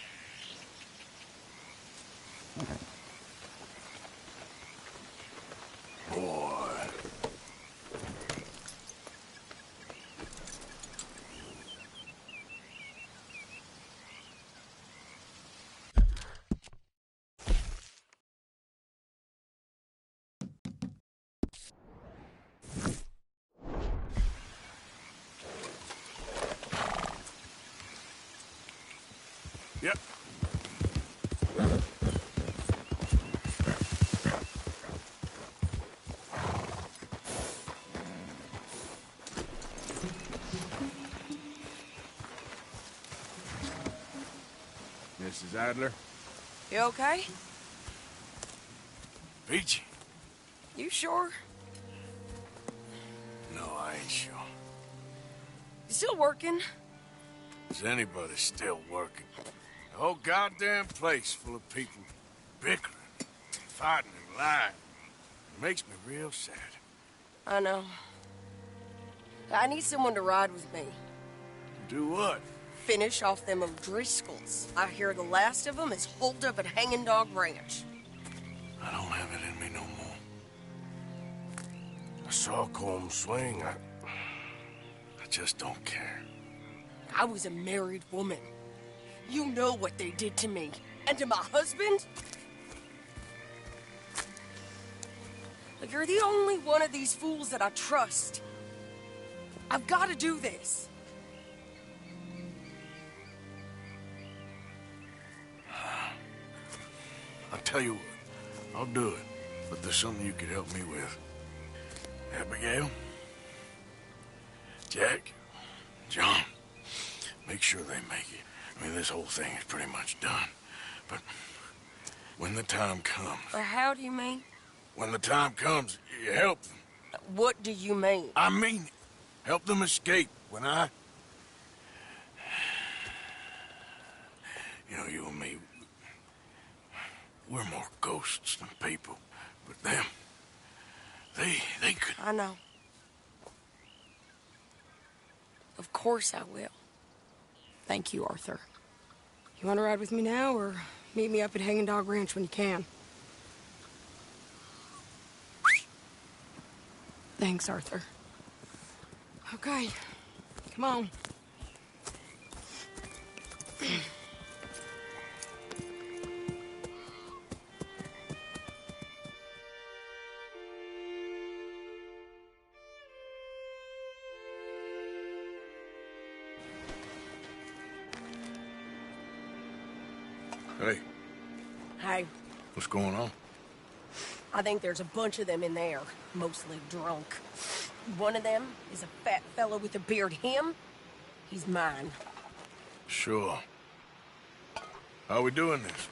Boy. Yep. Mrs. Adler? You okay? Peachy? You sure? No, I ain't sure. You still working? Is anybody still working? The whole goddamn place full of people bickering, fighting, and lying. It makes me real sad. I know. I need someone to ride with me. Do what? Finish off them O'Driscolls. I hear the last of them is holed up at Hanging Dog Ranch. I don't have it in me no more. I saw Colm swing. I just don't care. I was a married woman. You know what they did to me. And to my husband? Like, you're the only one of these fools that I trust. I've got to do this. I'll tell you what. I'll do it. But there's something you could help me with. Abigail? Jack? John? Make sure they make it. I mean, this whole thing is pretty much done. But when the time comes... How do you mean? When the time comes, you help them. What do you mean? I mean it. Help them escape. When I... You know, you and me... We're more ghosts than people. But them... They could... I know. Of course I will. Thank you, Arthur. You want to ride with me now, or meet me up at Hanging Dog Ranch when you can? Thanks, Arthur. Okay, come on. Hey. Hey. What's going on? I think there's a bunch of them in there, mostly drunk. One of them is a fat fellow with a beard. Him, he's mine. Sure. How are we doing this?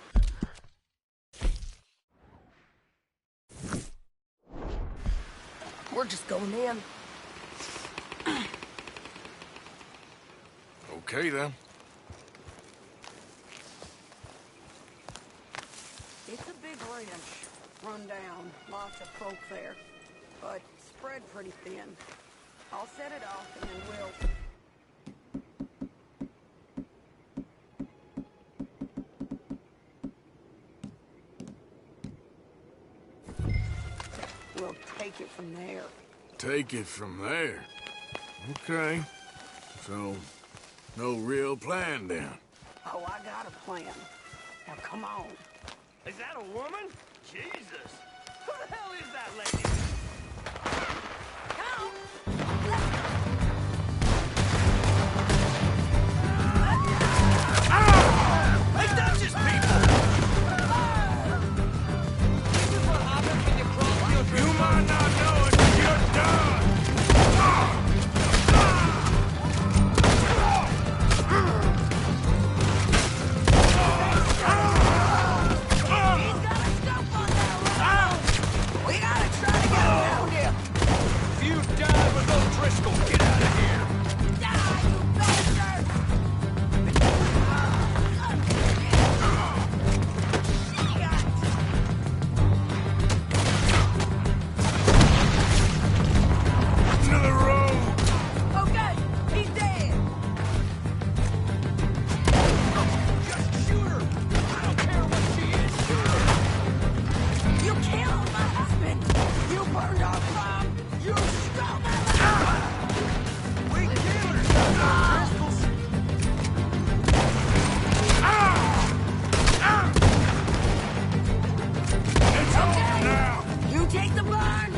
We're just going in. Okay, then. It's a big ranch, run down, lots of folk there, but spread pretty thin. I'll set it off and then we'll take it from there. Take it from there? Okay. So, no real plan then? Oh, I got a plan. Now come on. Is that a woman? Jesus! Who the hell is that lady? Hey, that's just people! This is what happens when you cross your dream. You might not know it, but you're done! Get out of here! Die, you bastard! To the road! Okay, he's dead! Just shoot her! I don't care what she is, shoot her! You killed my husband! You burned our farm! You stole my life! We killed her! It's over now! You take the barn,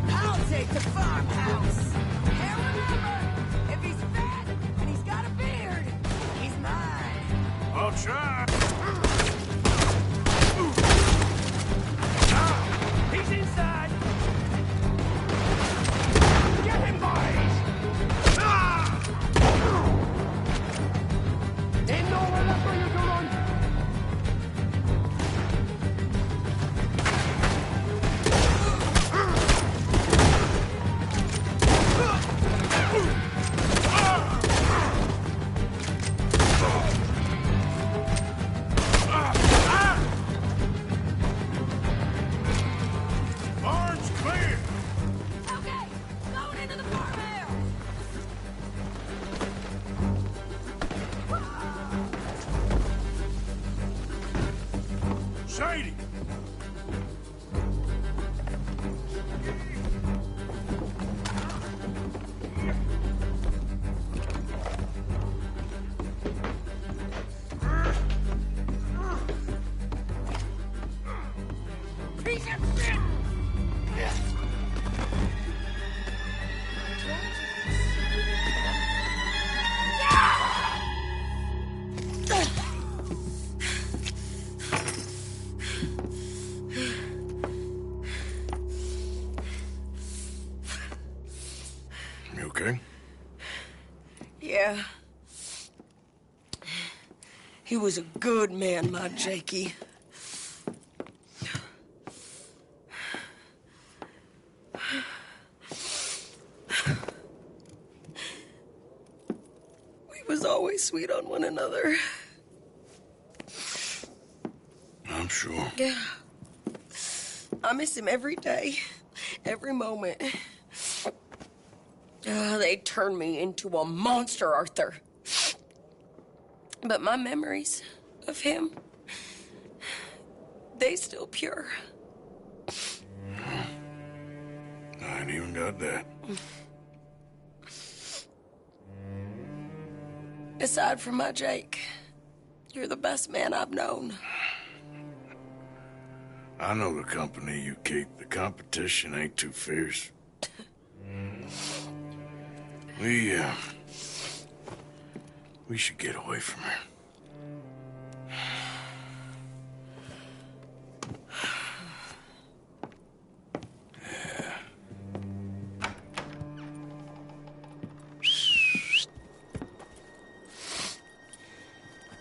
I'll take the farmhouse. And remember, if he's fat and he's got a beard, he's mine. I'll try. He's inside! Get him, boys! Ain't nowhere left for you to run! Shady! Piece of shit! You okay? Yeah. He was a good man, my Jakey. We was always sweet on one another. I'm sure. Yeah. I miss him every day, every moment. They turned me into a monster, Arthur. But my memories of him, they still pure. I ain't even got that. Aside from my Jake, you're the best man I've known. I know the company you keep. The competition ain't too fierce. We should get away from her.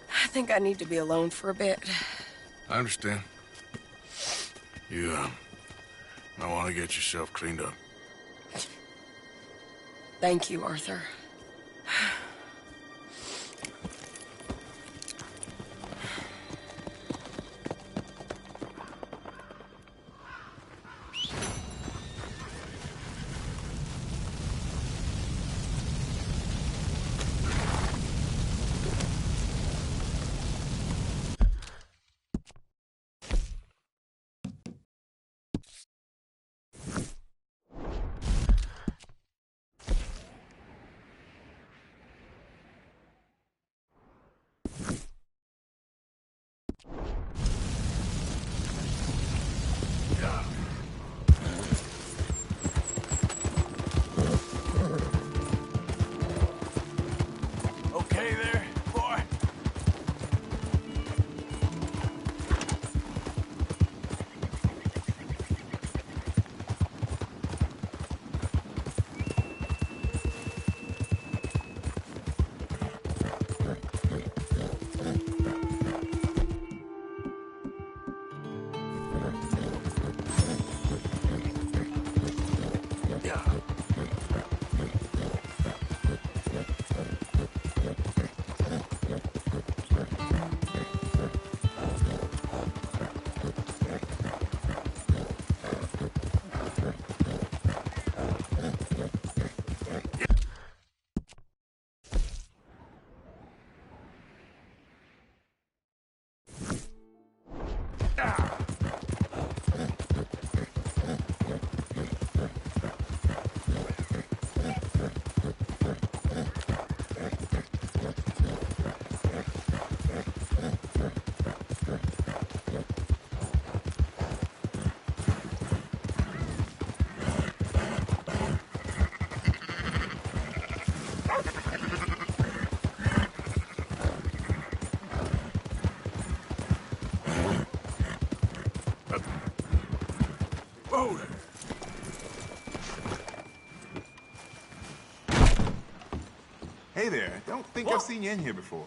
I think I need to be alone for a bit. I understand. You, might want to get yourself cleaned up. Thank you, Arthur. Okay there, boy? Whoa there. Hey there, don't think I've seen you in here before.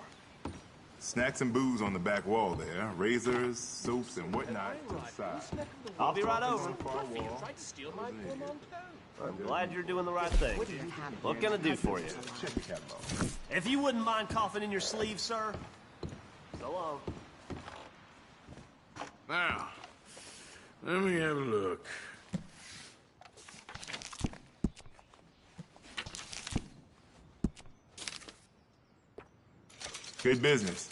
Snacks and booze on the back wall there. Razors, soaps, and whatnot to the side. I'll be right over. I'm glad you're doing the right thing. What can I do for you? If you wouldn't mind coughing in your sleeve, sir. So long. Now, let me have a look. Good business.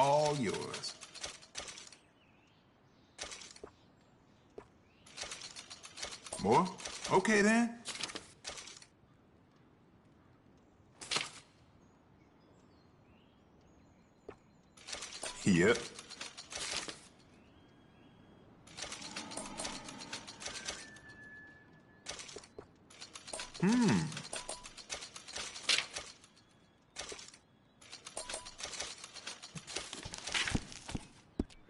all yours. More? Okay, then. Yep.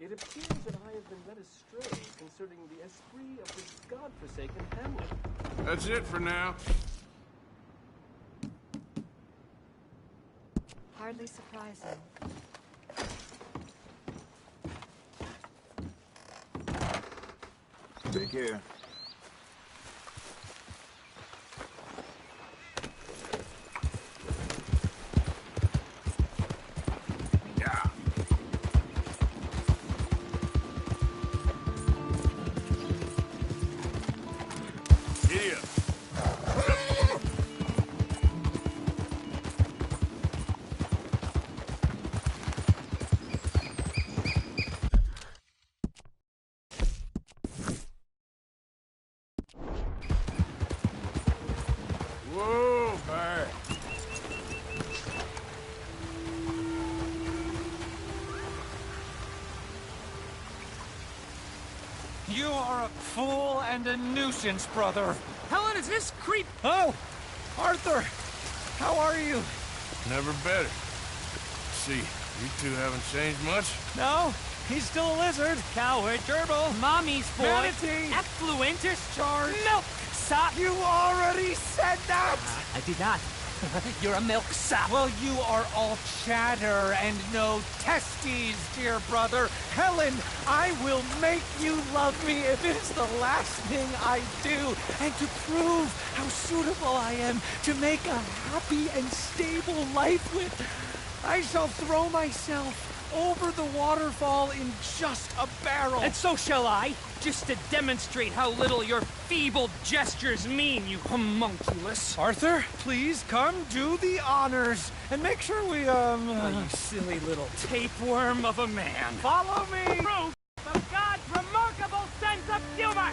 It appears that I have been led astray concerning the esprit of this godforsaken hamlet. That's it for now. Hardly surprising. Take care. Whoa, Barry. You are a fool and a nuisance, brother. Helen, is this creep? Oh, Arthur, how are you? Never better. See, you two haven't changed much. No, he's still a lizard. Coward, gerbil, mommy's boy, Manatee. effluent, discharge, Milk sap. You already said that! I did not. You're a milk sap. Well, you are all chatter and no testes, dear brother. Helen, I will make you love me if it is the last thing I do. And to prove how suitable I am to make a happy and stable life with, I shall throw myself over the waterfall in just a barrel. And so shall I, just to demonstrate how little your feeble gestures mean, you homunculus. Arthur, please come do the honors and make sure we, Oh, you silly little tapeworm of a man. follow me. Proof of God's remarkable sense of humor!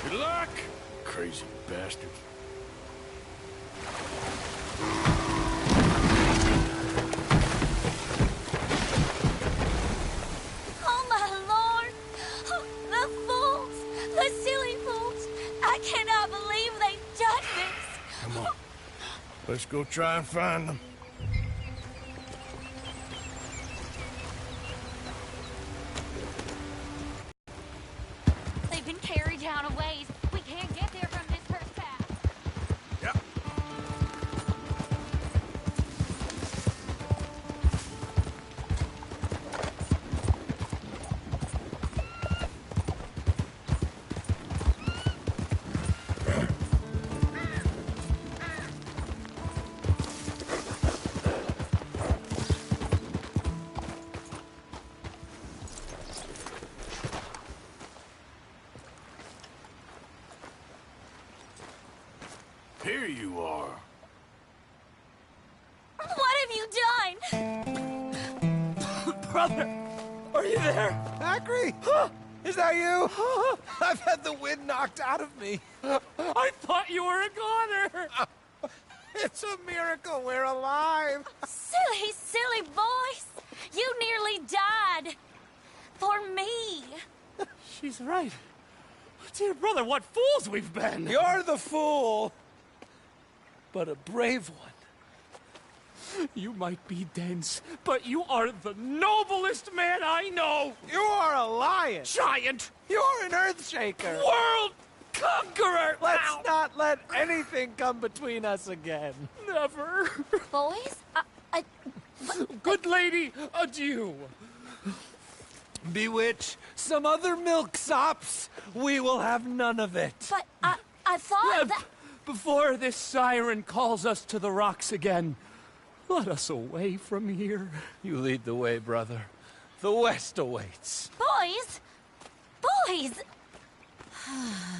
Good luck, crazy bastard. Oh, my Lord! Oh, the fools! The silly fools! I cannot believe they've done this! Come on. Let's go try and find them. They've been carried down a ways. We can't get there from this first path. Yep. Here you are. What have you done? Brother, are you there? Acri? Is that you? I've had the wind knocked out of me. I thought you were a goner! It's a miracle we're alive. Silly, silly boys! You nearly died. For me. She's right. Dear brother, what fools we've been! You're the fool, but a brave one. You might be dense, but you are the noblest man I know! You are a lion. Giant! You're an earthshaker. World conqueror! Let's Ow. not let anything come between us again. Never! Boys? Good lady, adieu! Bewitch some other milksops. We will have none of it. But I thought that... Before this siren calls us to the rocks again, Let us away from here. You lead the way, brother. The West awaits. Boys! Boys!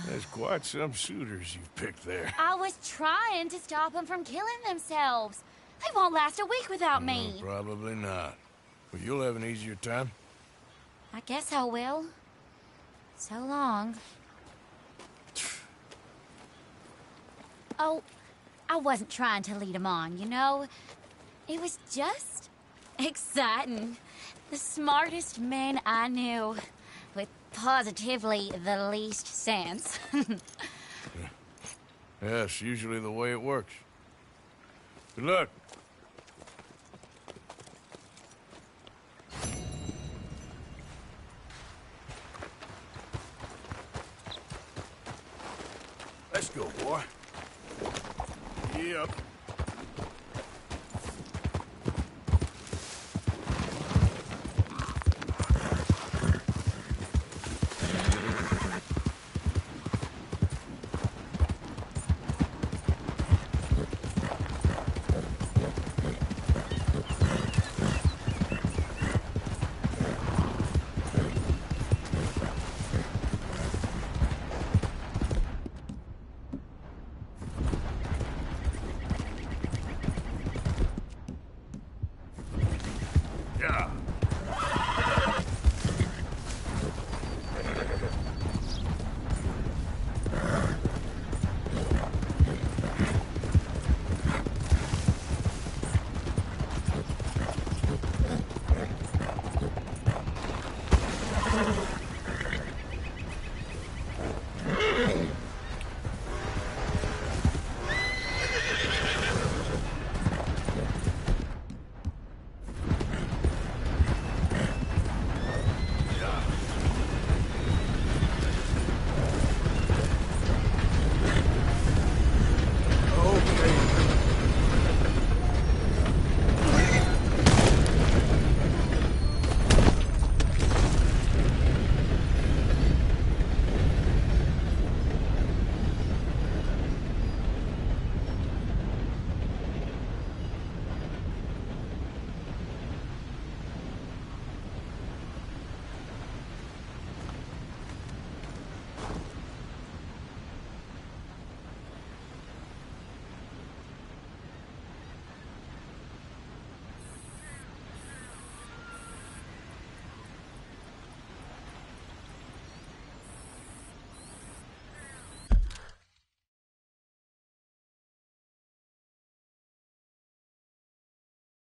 There's quite some suitors you've picked there. I was trying to stop them from killing themselves. They won't last a week without me. Probably not. But you'll have an easier time. I guess I will. So long. Oh, I wasn't trying to lead them on, you know? It was just exciting. The smartest men I knew, with positively the least sense. Yes, usually the way it works. Good luck. Let's go, boy. Yep.